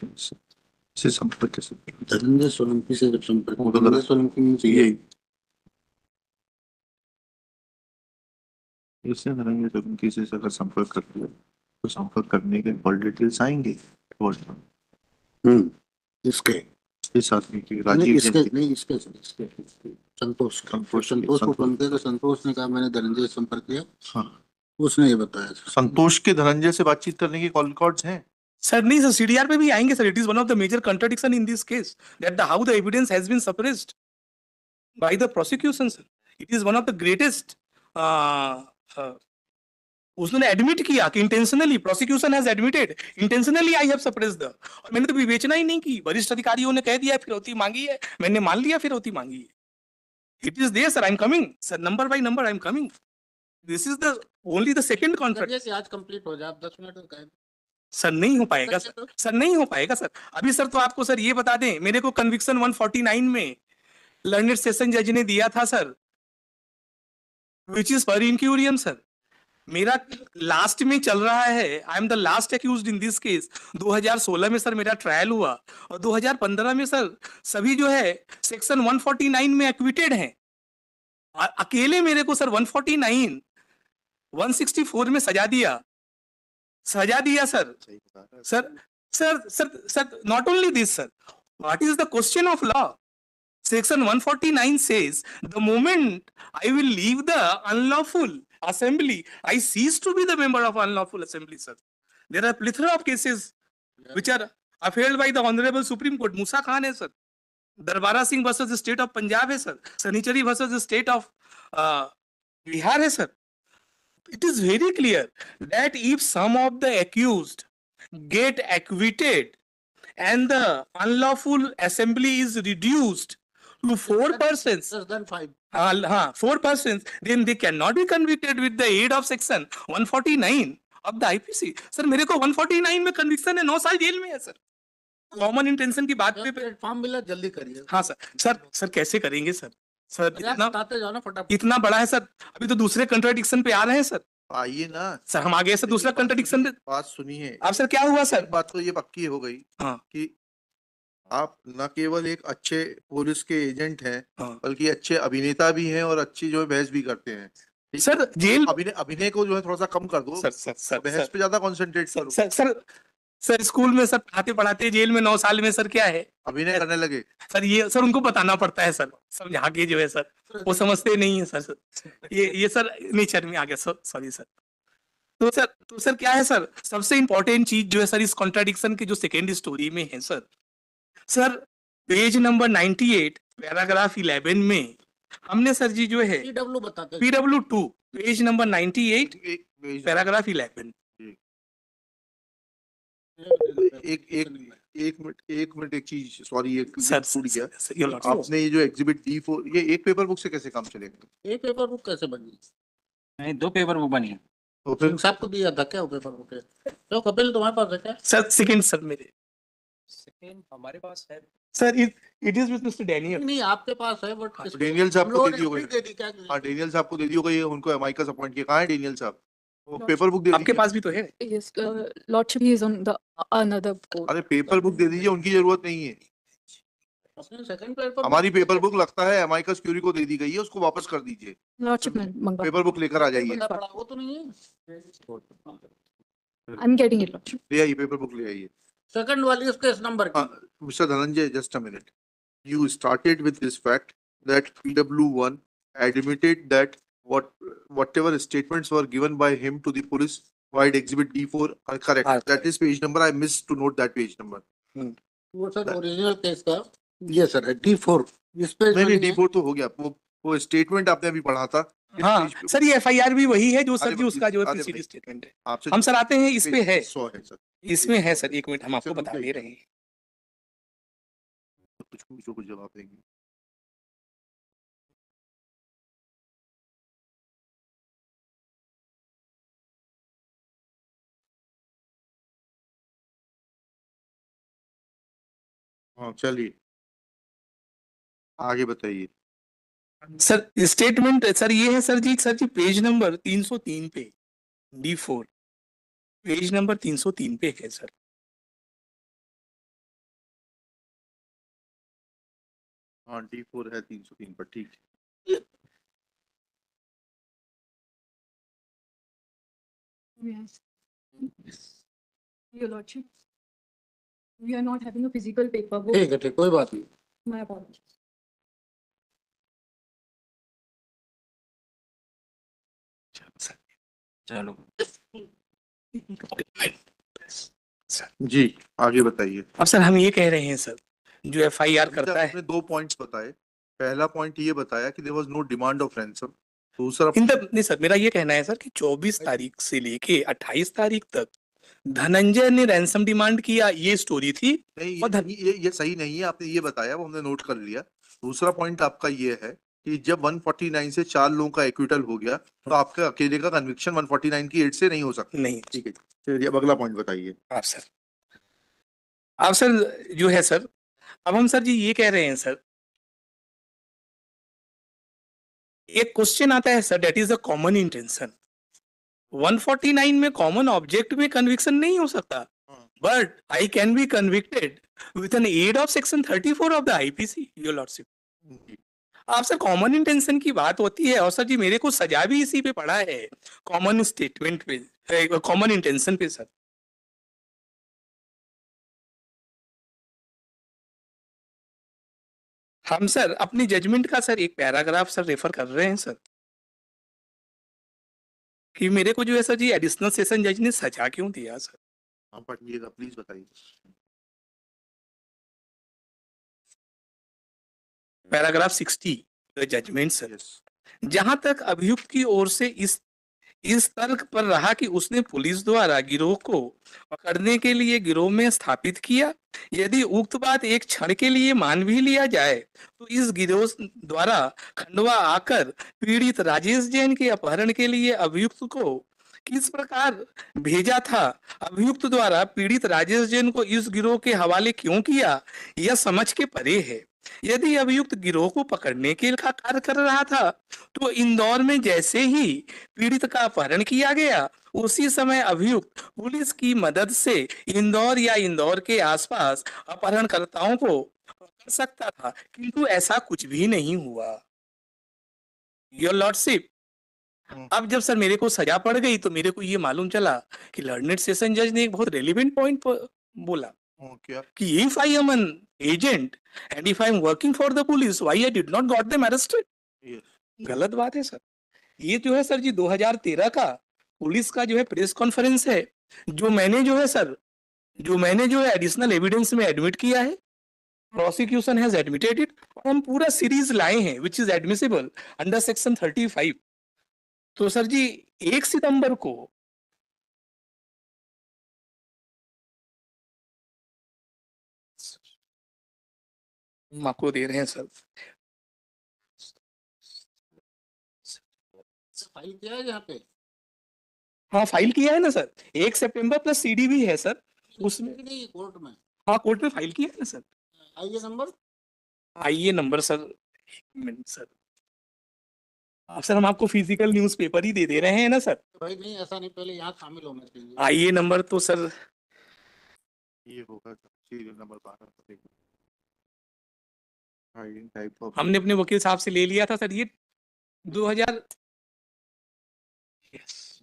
Speaker 2: से संपर्क कैसे?
Speaker 4: धनंजय सोलंकी से जब संपर्क
Speaker 2: वो तो
Speaker 4: धनंजय
Speaker 2: गलत।
Speaker 4: सोलंकी में चाहिए।
Speaker 2: इससे धनंजय सोलंकी से अगर संपर्क करते हो तो संपर्क करने के कॉल डिटेल्स आएंगे और
Speaker 4: इसके
Speaker 2: इस आदमी की
Speaker 4: नहीं
Speaker 2: राजीव
Speaker 4: इसके
Speaker 2: जयंती
Speaker 4: नहीं इसके संतोष
Speaker 2: संतोष
Speaker 4: संतोष को
Speaker 2: संतोष।
Speaker 4: फोन किया तो संतोष ने कहा मैंने धनंजय से संपर्क किया,
Speaker 2: हाँ,
Speaker 4: उसने ये बताया था।
Speaker 2: संतोष के धनंजय से बातचीत करने के कॉल रिकॉर्ड्स हैं।
Speaker 1: सर नहीं सर, CDR पे भी आएंगे sir. It is one of the major contradiction in this case that the how the evidence has been suppressed by the prosecution sir. It is one of the greatest, उसने admit किया कि intentionally prosecution has admitted intentionally I have suppressed the, और मैंने तो विवेचना ही नहीं की। वरिष्ठ अधिकारियों ने कह दिया फिरौती मांगी है, मैंने मान लिया फिरौती मांगी है। It is there sir, I am coming sir, number by number I am coming. This is the only the second contract.
Speaker 4: जैसे आज कंप्लीट हो जाए, आप 10 मिनट में कहें
Speaker 1: सर नहीं हो पाएगा सर, सर नहीं हो पाएगा सर। अभी सर तो आपको सर ये बता दें, मेरे को कन्विक्शन 149 में लर्नेड सेशन जज ने दिया था सर, विच इज पर इंक्यूरियम सर। मेरा लास्ट में चल रहा है, I am the last accused in this case. 2016 में सर मेरा ट्रायल हुआ और 2015 में सर सभी जो है सेक्शन 149 में एक्विटेड हैं। अकेले मेरे को सर 149 164 में सजा दिया sir. Sir sir sir sir not only this sir, what is the question of law? Section 149 says the moment I will leave the unlawful assembly, I cease to be the member of unlawful assembly, sir. There are plethora of cases which are upheld by the Honorable Supreme Court. Musa Khan है sir, Darbara Singh versus the state of Punjab है sir, Sanichari versus the state of Bihar है sir. It is very clear that if some of the accused get acquitted and the unlawful assembly is reduced to 4 persons,
Speaker 4: less than 5
Speaker 1: 4 persons, then they cannot be convicted with the aid of section 149 of the IPC. Sir मेरे को 149 में conviction है, 9 साल jail में है sir. Common intention की बात पे
Speaker 4: प्लेटफॉर्म मिला जल्दी करिए।
Speaker 1: हाँ सर कैसे करेंगे सर? सर इतना
Speaker 4: बताते जाओ ना फटाफट।
Speaker 1: इतना बड़ा है सर, अभी तो दूसरे कंट्राडिक्शन पे आ रहे हैं सर।
Speaker 2: आइए ना
Speaker 1: सर हम आ गए सर दूसरा कंट्राडिक्शन पे।
Speaker 2: बात सुनिए।
Speaker 1: अब सर क्या हुआ सर?
Speaker 2: बात तो ये पक्की हो गई
Speaker 1: हाँ
Speaker 2: कि आप न केवल एक अच्छे पुलिस के एजेंट हैं,
Speaker 1: हाँ
Speaker 2: बल्कि अच्छे अभिनेता भी हैं और अच्छी जो है बहस भी करते हैं।
Speaker 1: सर जेल
Speaker 2: अभिनय को जो है थोड़ा सा कम कर दो,
Speaker 1: सर
Speaker 2: बहस पे ज्यादा कंसंट्रेट करो।
Speaker 1: सर स्कूल में सर पढ़ाते पढ़ाते जेल में 9 साल में सर क्या है,
Speaker 2: अभिनय करने लगे।
Speaker 1: सर ये सर उनको बताना पड़ता है सर, समझा के जो है सर, वो समझते नहीं है सर। ये सर नेचर में आ गया सर, सॉरी सर। तो सर क्या है सर, सबसे इंपॉर्टेंट चीज जो है सर इस कॉन्ट्राडिक्शन के जो सेकेंड स्टोरी में है सर पेज नंबर 98 पैराग्राफ 11 में हमने सर जी जो है
Speaker 4: PW बताते हैं।
Speaker 1: PW2 page number 98 paragraph 11।
Speaker 2: एक मिनट एक चीज, सॉरी एक
Speaker 1: सर
Speaker 2: छूट गया।
Speaker 1: your lordship,
Speaker 2: आपने ये जो एग्जिबिट D4, ये एक पेपर बुक से कैसे काम चलेगा?
Speaker 4: एक पेपर बुक कैसे बनी?
Speaker 5: नहीं 2 पेपर बुक बनी है।
Speaker 2: तो फिर
Speaker 4: सिंह साहब को दिया था क्या वो पेपर बुक? तो कपिल तुम्हारे पास है क्या?
Speaker 1: सर सेकंड सर मेरे
Speaker 3: सेकेंड हमारे पास है।
Speaker 1: Sir it is with mister Daniel.
Speaker 4: नहीं आपके पास है बट
Speaker 2: हाँ, डेनियल साहब को दे दी होगी।
Speaker 4: दे दी क्या?
Speaker 2: हाँ डेनियल साहब को दे दी होगी, ये उनको एमाइकस अपॉइंट किया। कहाँ है डेनियल साहब? वो पेपर बुक दे
Speaker 1: आपके
Speaker 2: दीजिए।
Speaker 1: पास भी तो है।
Speaker 5: Yes, Lordship, he is on the another court.
Speaker 2: अरे पेपर बुक दे दीजिए, उनकी जरूरत नहीं है।
Speaker 4: अपने सेकंड पेपर
Speaker 2: हमारी पेपर बुक लगता है एमाइकस क्यूरी को दे दी गई है, उसको वापस कर दीजिए।
Speaker 5: Lordship, मंगवा.
Speaker 2: पेपर बुक लेकर आ जाइए,
Speaker 4: बंदा पड़ा वो तो नहीं है।
Speaker 5: I'm getting it, Lordship.
Speaker 2: ले आइए पेपर बुक ले आइए।
Speaker 4: सेकंड वाली उसके इस नंबर की।
Speaker 2: Mr. Dhananjay, just a minute. You started with this fact that PW1 admitted that whatever statements were given by him to the police via Exhibit D4 are correct.
Speaker 1: Are
Speaker 2: That is page number. I missed to note that page number.
Speaker 4: वो sir original case का ये sir है D4 इस पे
Speaker 2: नहीं D4 तो हो गया। वो स्टेटमेंट आपने अभी पढ़ा था। इस
Speaker 1: हाँ
Speaker 2: page पे-
Speaker 1: सर ये एफआईआर भी वही है जो सर
Speaker 2: अरे
Speaker 1: जी उसका जो है
Speaker 2: अरे
Speaker 1: पीसीडी
Speaker 2: भाई,
Speaker 1: स्टेटमेंट है।
Speaker 2: आपसे
Speaker 1: हम सर आते हैं इस पे है,
Speaker 2: 100 है सर।
Speaker 1: इसमें है सर। एक मिनट हम आपको
Speaker 2: सर,
Speaker 1: बता
Speaker 2: रुक
Speaker 1: दे
Speaker 2: जाइए।
Speaker 1: रहे हैं।
Speaker 2: कुछ पूछो, कुछ जवाब देंगे। हाँ चलिए आगे बताइए।
Speaker 1: सर स्टेटमेंट सर ये है सर जी पेज नंबर 303 पे D4 पेज नंबर 303 पे है सर।
Speaker 2: हाँ D4 है 303 पर, ठीक है।
Speaker 5: Yes. Your Lordship, we are not having a physical paper book.
Speaker 4: ठीक है कोई बात नहीं।
Speaker 5: My apologies.
Speaker 3: चलो
Speaker 2: जी आगे बताइए।
Speaker 1: अब सर हम ये कह रहे हैं सर जो एफआईआर
Speaker 2: अभी तक
Speaker 1: करता है
Speaker 2: आपने 2 पॉइंट्स बताए। पहला पॉइंट ये बताया कि there was no demand of ransom. दूसरा
Speaker 1: इन द नहीं सर मेरा ये कहना है सर कि 24 तारीख से लेके 28 तारीख तक धनंजय ने रैंसम डिमांड किया, ये स्टोरी थी।
Speaker 2: नहीं
Speaker 1: और धन-
Speaker 2: ये सही नहीं है। आपने ये बताया, वो हमने नोट कर लिया। दूसरा पॉइंट आपका ये है कि जब 149 से 4 लोगों का एक्विटल हो गया तो आपका अकेले का कन्विक्शन 149 की एड से नहीं हो सकता।
Speaker 1: नहीं
Speaker 2: ठीक है, चलिए अब अगला पॉइंट बताइए।
Speaker 1: आप सर जो है सर अब हम सर जी ये कह रहे हैं सर एक क्वेश्चन आता है sir that is the common intention. 149 में कॉमन ऑब्जेक्ट में कन्विक्शन नहीं हो सकता, but I can be convicted with an aid of section 34 of the IPC your lordship. आप सर कॉमन इंटेंशन की बात होती है और सर जी मेरे को सजा भी इसी पे पड़ा है, कॉमन स्टेटमेंट पे, कॉमन इंटेंशन पे सर। हम सर अपनी जजमेंट का सर एक पैराग्राफ सर रेफर कर रहे हैं सर कि मेरे को जो है सर जी एडिशनल सेशन जज ने सजा क्यों दिया सर।
Speaker 2: हाँ पढ़िएगा प्लीज बताइए।
Speaker 1: Paragraph 60 judgement sir.
Speaker 2: यस
Speaker 1: जहां तक अभियुक्त की ओर से इस तर्क पर रहा कि उसने पुलिस द्वारा गिरोह को पकड़ने के लिए गिरोह में स्थापित किया, यदि उक्त बात एक क्षण के लिए मान भी लिया जाए तो इस गिरोह द्वारा खंडवा आकर पीड़ित राजेश जैन के अपहरण के लिए अभियुक्त को किस प्रकार भेजा था, अभियुक्त द्वारा पीड़ित राजेश जैन को इस गिरोह के हवाले क्यों किया, यह समझ के परे है। यदि अभियुक्त गिरोह को पकड़ने के का कार्य कर रहा था तो इंदौर में जैसे ही पीड़ित का अपहरण किया गया उसी समय अभियुक्त पुलिस की मदद से इंदौर या इंदौर के आसपास अपहरणकर्ताओं को पकड़ सकता था, किंतु ऐसा कुछ भी नहीं हुआ योर लॉर्डशिप। अब जब सर मेरे को सजा पड़ गई तो मेरे को ये मालूम चला कि लर्नेड सेशन जज ने एक बहुत रेलिवेंट पॉइंट बोला
Speaker 2: क्या
Speaker 1: कि if I am an agent and if I am working for the police, why I did not got them arrested?
Speaker 2: Yes
Speaker 1: गलत बात है सर। ये जो है सर जी 2013 का पुलिस का जो है प्रेस कॉन्फ्रेंस है जो मैंने जो है एडिशनल एविडेंस में एडमिट किया है, प्रोसिक्यूशन हैज एडमिटेड इट, और हम पूरा सीरीज लाए हैं which is admissible under section 35। तो सर जी 1 सितंबर को हम आपको दे रहे हैं सर।
Speaker 4: फाइल किया है यहाँ पे
Speaker 1: हाँ फाइल किया है ना सर, 1 सितंबर प्लस सीडी भी है सर उसमें।
Speaker 4: नहीं कोर्ट में
Speaker 1: हाँ कोर्ट में फाइल किया है ना सर।
Speaker 4: आइए नंबर
Speaker 1: आइए नंबर सर, एक मिनट सर। सर हम आपको फिजिकल न्यूज़पेपर ही दे रहे हैं ना सर।
Speaker 4: भाई नहीं ऐसा नहीं, पहले यहाँ शामिल होना चाहिए।
Speaker 1: आइए नंबर तो सर,
Speaker 2: ये होगा serial number 12 hiding type of
Speaker 1: हमने अपने वकील साहब से ले लिया था सर ये 2000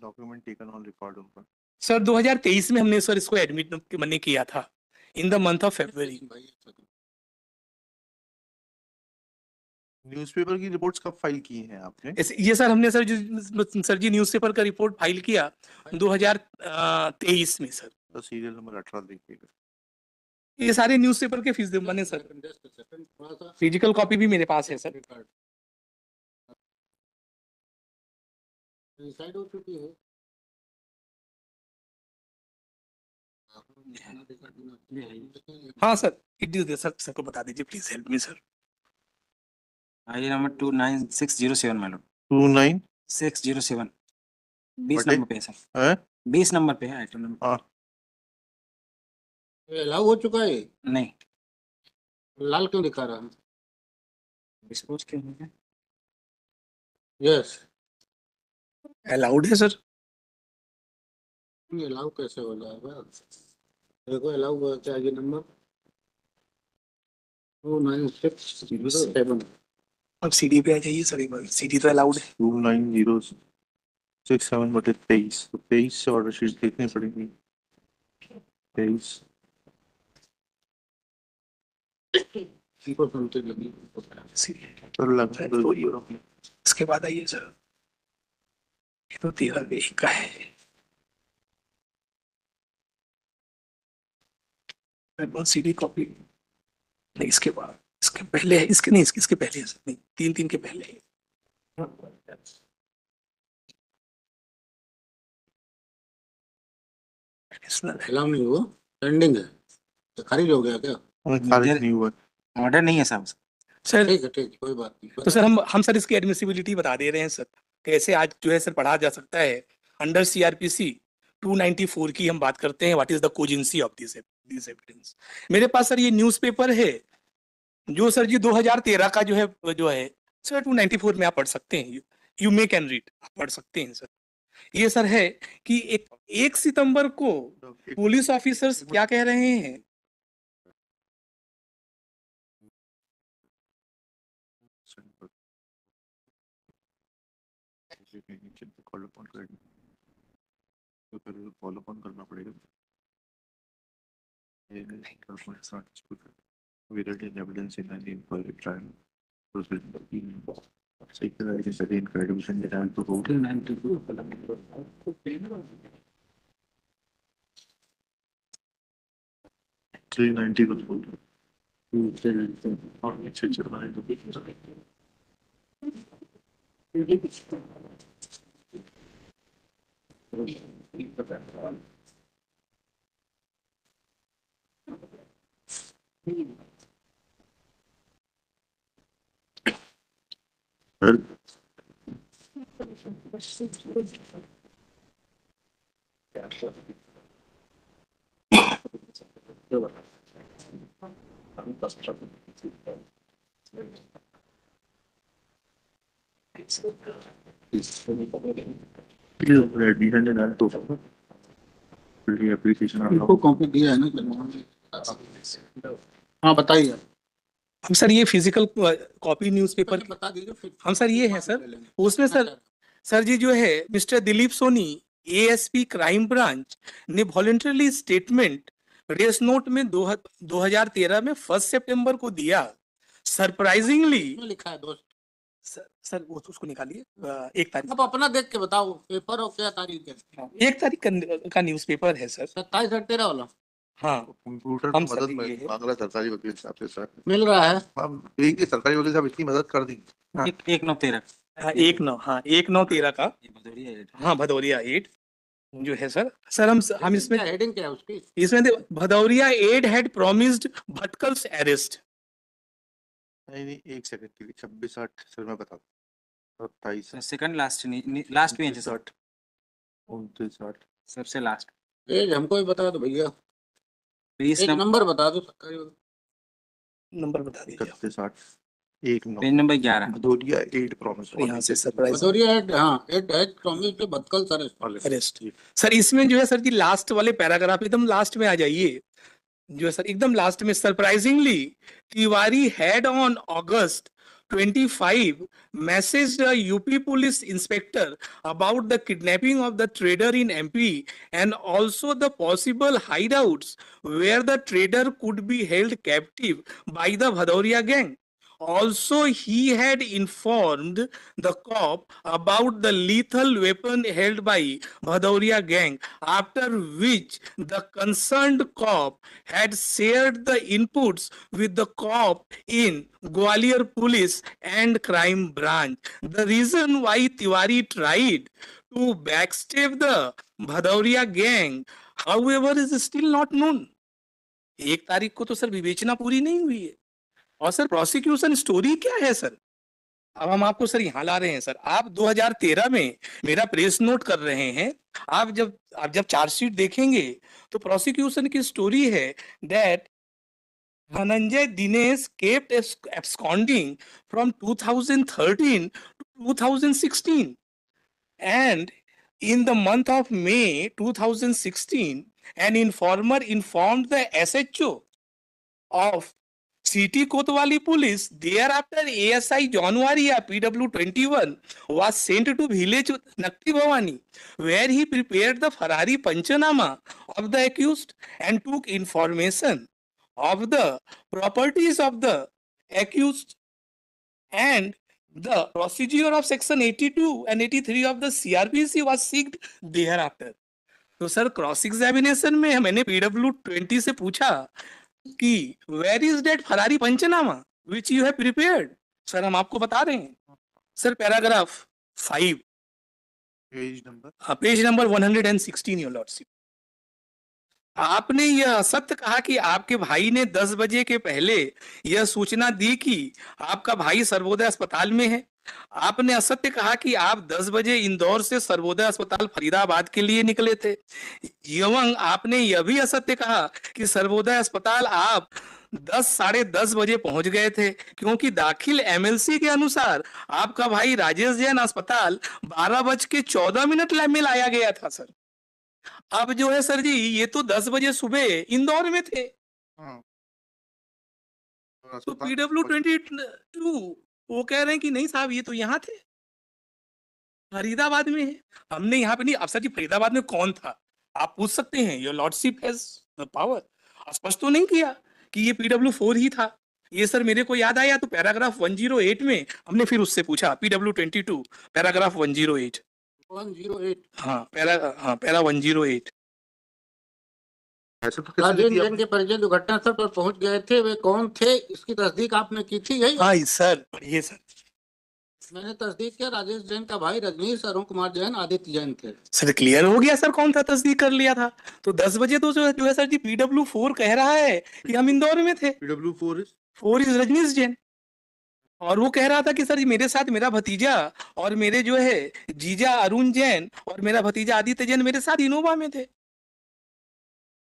Speaker 2: डॉक्यूमेंट टेकन ऑन रिकॉर्ड उनका।
Speaker 1: सर 2023 में हमने सर इसको एडमिट मैंने किया था in the month of February.
Speaker 4: भाई
Speaker 2: न्यूज़पेपर की रिपोर्ट्स कब फाइल की हैं आपने?
Speaker 1: ये सर हमने सर जी न्यूज़पेपर का रिपोर्ट फाइल किया 2023 में सर।
Speaker 2: तो सीरियल नंबर 18 देखिएगा।
Speaker 1: ये सारे न्यूज़पेपर के फीस बने सर,
Speaker 4: थोड़ा सा
Speaker 1: फिजिकल कॉपी भी मेरे पास है सर।
Speaker 4: रिकॉर्ड डिसाइड हो चुकी है।
Speaker 1: हाँ sir it is sir, sir को बता दीजिए प्लीज हेल्प मी सर।
Speaker 6: आइए नंबर 29607 मैडम
Speaker 2: 29
Speaker 6: 607 20
Speaker 2: बटे?
Speaker 6: नंबर पे है सर,
Speaker 2: है
Speaker 6: 20 नंबर पे है आइटम नंबर।
Speaker 2: हाँ
Speaker 4: अलाउ हो चुका है,
Speaker 6: नहीं
Speaker 4: लाल क्यों दिखा रहा है?
Speaker 6: डिस्पोज क्यों हो गया?
Speaker 4: यस,
Speaker 1: अलाउड है सर।
Speaker 4: ये अलाउ कैसे हो जाएगा? देखो अलाउ हुआ क्या, ये नंबर 29607।
Speaker 1: अब सीडी पे आ जाइए सर, एक बार सीडी तो अलाउड है।
Speaker 2: 29067 बटे 23, तो 23 से ऑर्डर शीट देखनी पड़ेगी। 23
Speaker 4: इनको सुनते लगी
Speaker 2: तो लगा
Speaker 1: तो इसके बाद आइए सर, ये तो 13 का है। सीडी कॉपी नहीं, इसके बाद इसके पहले है, इसके नहीं, इसके पहले है सर, नहीं 3 के पहले है।
Speaker 4: अलाउ नहीं हुआ, पेंडिंग है, तो खारिज हो गया क्या?
Speaker 2: खारिज नहीं हुआ।
Speaker 6: ऑर्डर नहीं है साहब।
Speaker 4: ठीक
Speaker 1: सर
Speaker 4: है ठीक है, कोई बात नहीं।
Speaker 1: तो सर हम सर इसकी एडमिसिबिलिटी बता दे रहे हैं सर, कैसे आज जो है सर पढ़ा जा सकता है। अंडर सीआरपीसी 294 की हम बात करते हैं, what is the cogency of this evidence. मेरे पास सर ये न्यूज़पेपर है जो सर जी 2013 का जो है सर 294 में आप पढ़ सकते हैं, यू मे कैन रीड, आप पढ़ सकते हैं सर। ये सर है कि 1 सितंबर को पुलिस ऑफिसर्स क्या कह रहे हैं।
Speaker 2: फॉलो ऑन करना पड़ेगा। We read in evidence in an inquiry trial. Secretary said in credibility that I have to vote. 390 को vote. और नीचे चल रहा है तो
Speaker 4: इनको कॉपी दिया है ना? हाँ बताइए।
Speaker 1: हम सर ये फिजिकल कॉपी न्यूज़पेपर
Speaker 4: पहले बता दीजिए फिर।
Speaker 1: हम सर ये है सर, उसमें सर जी जो है mister Dilip Soni ASP crime branch ने वॉलंटरली स्टेटमेंट रेस नोट में 2013 में 1 सितंबर को दिया। सरप्राइजिंगली
Speaker 4: इसमें लिखा है दोस्त,
Speaker 1: सर वो उसको निकालिए, 1 तारीख,
Speaker 4: अब अपना देख के बताओ पेपर और क्या तारीख है?
Speaker 1: 1 तारीख का न्यूज़पेपर है सर।
Speaker 4: 27/13 वाला
Speaker 1: हाँ
Speaker 2: कंप्यूटर
Speaker 1: हम
Speaker 2: की मदद
Speaker 1: सभी
Speaker 2: में
Speaker 1: ये है।
Speaker 2: मांग रहा सरकारी वकील साहब से सर।
Speaker 4: मिल रहा है।
Speaker 2: हम देंगे सरकारी वकील साहब इतनी मदद कर दी।
Speaker 1: हाँ।
Speaker 6: 1913
Speaker 1: हाँ 1913 का,
Speaker 6: ये भदौरिया है।
Speaker 1: हाँ भदौरिया 8 जो है सर हम इसमें
Speaker 4: क्या हेडिंग क्या है उसकी?
Speaker 1: इसमें भदौरिया 8 हैड प्रॉमिस्ड भटकल्स अरेस्ट।
Speaker 2: नहीं 1 सेकंड के लिए 26/8 सर मैं बता 27
Speaker 6: सेकंड लास्ट पेज है सर।
Speaker 2: 2960
Speaker 6: सबसे लास्ट
Speaker 4: एज हमको ही बता दो भैया,
Speaker 6: पेज
Speaker 4: एक नंबर बता दो सरकारी वाला।
Speaker 1: नंबर बता दीजिए आप।
Speaker 2: 3160 एक
Speaker 6: पेज नंबर 11
Speaker 2: भदोरिया 8 प्रॉमिस
Speaker 1: यहाँ से सरप्राइज
Speaker 4: भदौरिया एट, हाँ eight has promise to Bhatkal sir.
Speaker 1: Arrest. Sir इसमें जो है सर जी लास्ट वाले पैराग्राफ एकदम लास्ट में आ जाइए, जो है सर एकदम लास्ट में, surprisingly Tiwari had on August 25 messaged a UP police inspector about the kidnapping of the trader in MP and also the possible hideouts where the trader could be held captive by the Bhadoria gang. Also, he had informed the cop about the lethal weapon held by Bhadoria gang, after which the concerned cop had shared the inputs with the cop in Gwalior Police and Crime Branch. The reason why Tiwari tried to backstab the Bhadoria gang, however, is still not known. 1 तारीख को तो sir विवेचना पूरी नहीं हुई है, और sir prosecution story क्या है सर? अब हम आपको सर यहाँ ला रहे हैं सर, आप 2013 में मेरा प्रेस नोट कर रहे हैं, आप जब चार्जशीट देखेंगे तो प्रोसिक्यूशन की स्टोरी है that Dhananjay Dinesh kept absconding from 2013 to 2016, and in the month of May 2016 an informer informed the SHO of City Kotwali Police. Thereafter, ASI John Waria, PW21, was sent to village Nakti Bhavani, where he prepared the Ferrari Panchanama of the accused and took information of the properties of the accused and the procedure of section 82 and 83 of the CRPC was seeked thereafter. तो sir cross examination में मैंने PW20 से पूछा कि where is that farari panchnama which you have prepared. Sir हम आपको बता रहे हैं sir, paragraph 5
Speaker 2: page number
Speaker 1: page number 116 your lordship. आपने यह असत्य कहा कि आपके भाई ने 10 बजे के पहले यह सूचना दी कि आपका भाई सर्वोदय अस्पताल में है। आपने असत्य कहा कि आप 10 बजे इंदौर से सर्वोदय अस्पताल फरीदाबाद के लिए निकले थे। एवं आपने यह भी असत्य कहा कि सर्वोदय अस्पताल आप 10 साढ़े 10 बजे पहुंच गए थे, क्योंकि दाखिल MLC के अनुसार आपका भाई राजेश जैन अस्पताल 12:14 में लाया गया था सर। अब जो है सर जी ये तो 10 बजे सुबह इंदौर में थे, तो PW22 वो कह रहे हैं कि नहीं साहब ये तो यहाँ थे, फरीदाबाद में है। हमने यहाँ पे नहीं, अब सर जी फरीदाबाद में कौन था आप पूछ सकते हैं, your lordship has the power. स्पष्ट तो नहीं किया कि ये PW4 ही था। ये सर मेरे को याद आया तो पैराग्राफ 108 में हमने फिर उससे पूछा, PW22 पैराग्राफ 108 पैरा 108।
Speaker 2: ऐसे तो कैसे
Speaker 4: राजेश
Speaker 2: दी
Speaker 4: जैन
Speaker 2: आपने?
Speaker 4: के परिजन दुर्घटना स्थल पर पहुंच गए थे, वे कौन थे इसकी तस्दीक आपने की थी? यही
Speaker 1: हाँ सर पढ़िए सर।
Speaker 4: मैंने तस्दीक किया, राजेश जैन का भाई रजनीश, अरुण कुमार जैन, आदित्य जैन थे।
Speaker 1: सर क्लियर हो गया सर कौन था, तस्दीक कर लिया था। तो 10 बजे तो जो है सर जी PW4 कह रहा है कि हम इंदौर में थे।
Speaker 2: PW4 is
Speaker 1: 4 is Rajneesh Jain, और वो कह रहा था कि सर जी मेरे साथ मेरा भतीजा और मेरे जो है जीजा अरुण जैन और मेरा भतीजा आदित्य जैन मेरे साथ इनोवा में थे।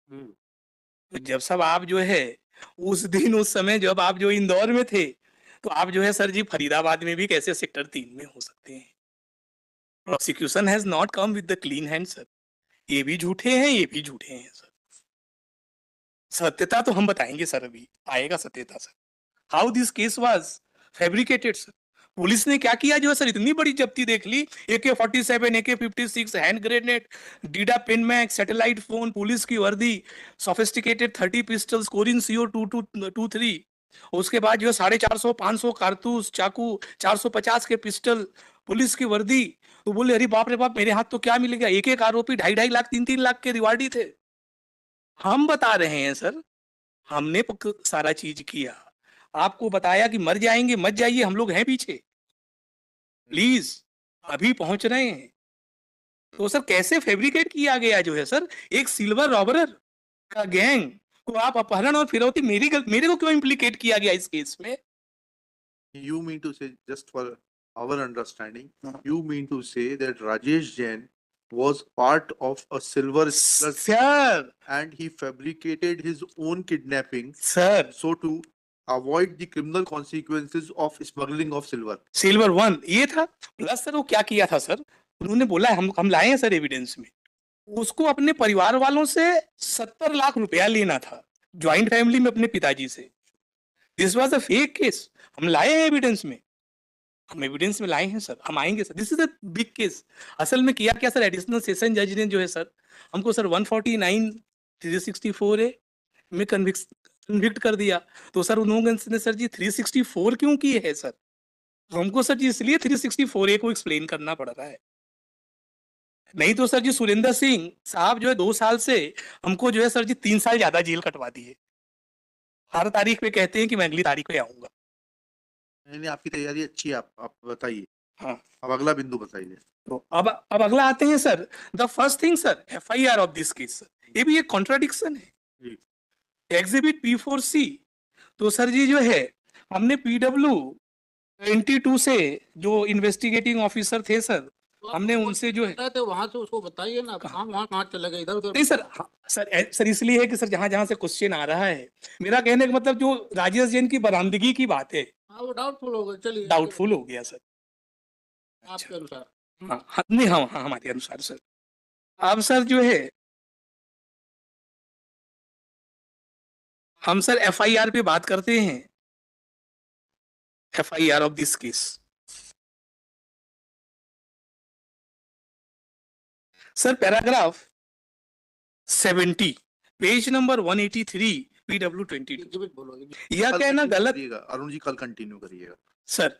Speaker 1: तो जब सब आप जो है उस दिन उस समय जब आप जो इंदौर में थे, तो आप जो है सर जी फरीदाबाद में भी कैसे सेक्टर 3 में हो सकते हैं? Prosecution has not come with the clean hand sir. ये भी झूठे हैं, ये भी झूठे हैं सर। सत्यता तो हम बताएंगे सर, अभी आएगा सत्यता sir. How this case was fabricated sir. Police ने क्या किया जो है सर, इतनी बड़ी जब्ती देख ली, AK-47, AK-56, हैंड ग्रेनेड, डीडा पेन मैक, सैटेलाइट फोन, पुलिस की वर्दी, सोफिस्टिकेटेड 30 पिस्टल, स्कोरिंग CO 2223। उसके बाद जो है 450 500 कारतूस, चाकू, 450 के पिस्टल, पुलिस की वर्दी। तो बोले अरे बाप रे बाप, मेरे हाथ तो क्या मिल गया। एक एक आरोपी 2.5 लाख 3 लाख के रिवार्डी थे। हम बता रहे हैं सर, हमने सारा चीज किया, आपको बताया कि मर जाएंगे मत जाइए, हम लोग हैं पीछे, प्लीज अभी पहुंच रहे हैं। तो सर कैसे फैब्रिकेट किया गया जो है सर, एक सिल्वर रॉबर का गैंग को आप अपहरण और फिरौती, मेरे को क्यों इम्प्लीकेट किया गया इस केस में?
Speaker 2: You mean to say, just for our understanding,
Speaker 1: Uh-huh.
Speaker 2: you mean to say that Rajesh Jain was part of a silver smugglers
Speaker 1: Sir,
Speaker 2: and he fabricated his own kidnapping
Speaker 1: sir,
Speaker 2: so to avoid the criminal consequences of smuggling of silver.
Speaker 1: Silver one ये था। Plus sir वो क्या किया था sir, उन्होंने बोला हम लाए हैं सर एविडेंस में, उसको अपने परिवार वालों से 70 लाख रुपया लेना था, ज्वाइंट फैमिली में अपने पिताजी से। This was a fake case, हम लाए हैं एविडेंस में, हम एविडेंस में लाए हैं सर, हम आएंगे sir. This is a big case. असल में किया क्या सर, एडिशनल सेशन जज ने जो है सर हमको सर 149 364 ए में कन्विक्ट कर दिया। तो सर उन्होंने सर जी 364 क्यों की है सर, तो हमको सर जी इसलिए 364 ए को एक्सप्लेन करना पड़ रहा है। नहीं तो सर जी सुरेंद्र सिंह साहब जो है 2 साल से हमको जो है सर जी 3 साल ज्यादा जेल कटवा दिए। हर तारीख पे कहते हैं कि मैं अगली तारीख पे आऊंगा।
Speaker 2: नहीं, आपकी तैयारी अच्छी है, आप बताइए।
Speaker 1: हाँ,
Speaker 2: अब अगला बिंदु बताइए।
Speaker 1: तो अब अगला आते हैं sir, the first thing sir, FIR of this case sir, ये भी एक कॉन्ट्राडिक्शन है।
Speaker 2: जी।
Speaker 1: एग्जिबिट P4C, तो सर जी जो है हमने PW 22 से जो इन्वेस्टिगेटिंग ऑफिसर थे सर, हमने उनसे जो है
Speaker 4: तो वहां से उसको बताइए ना, काम वहाँ कहाँ चले गए, इधर उधर।
Speaker 1: नहीं सर, सर इसलिए है कि सर जहां जहां से क्वेश्चन आ रहा है, मेरा कहने का मतलब जो राजेश जैन की बरामदगी की बात है,
Speaker 4: हाँ वो डाउटफुल हो गए, चलिए
Speaker 1: डाउटफुल हो गया सर।
Speaker 4: आपके अनुसार।
Speaker 1: हाँ हाँ, नहीं हाँ हाँ हमारे अनुसार सर। अब सर जो है हम सर एफआईआर पे बात करते हैं, FIR of this case. Sir paragraph 70 page number 183 PW 22,
Speaker 4: exhibit बोलो,
Speaker 1: यह कहना गलत
Speaker 2: करिएगा, अरुण जी कल कंटिन्यू करिएगा।
Speaker 1: सर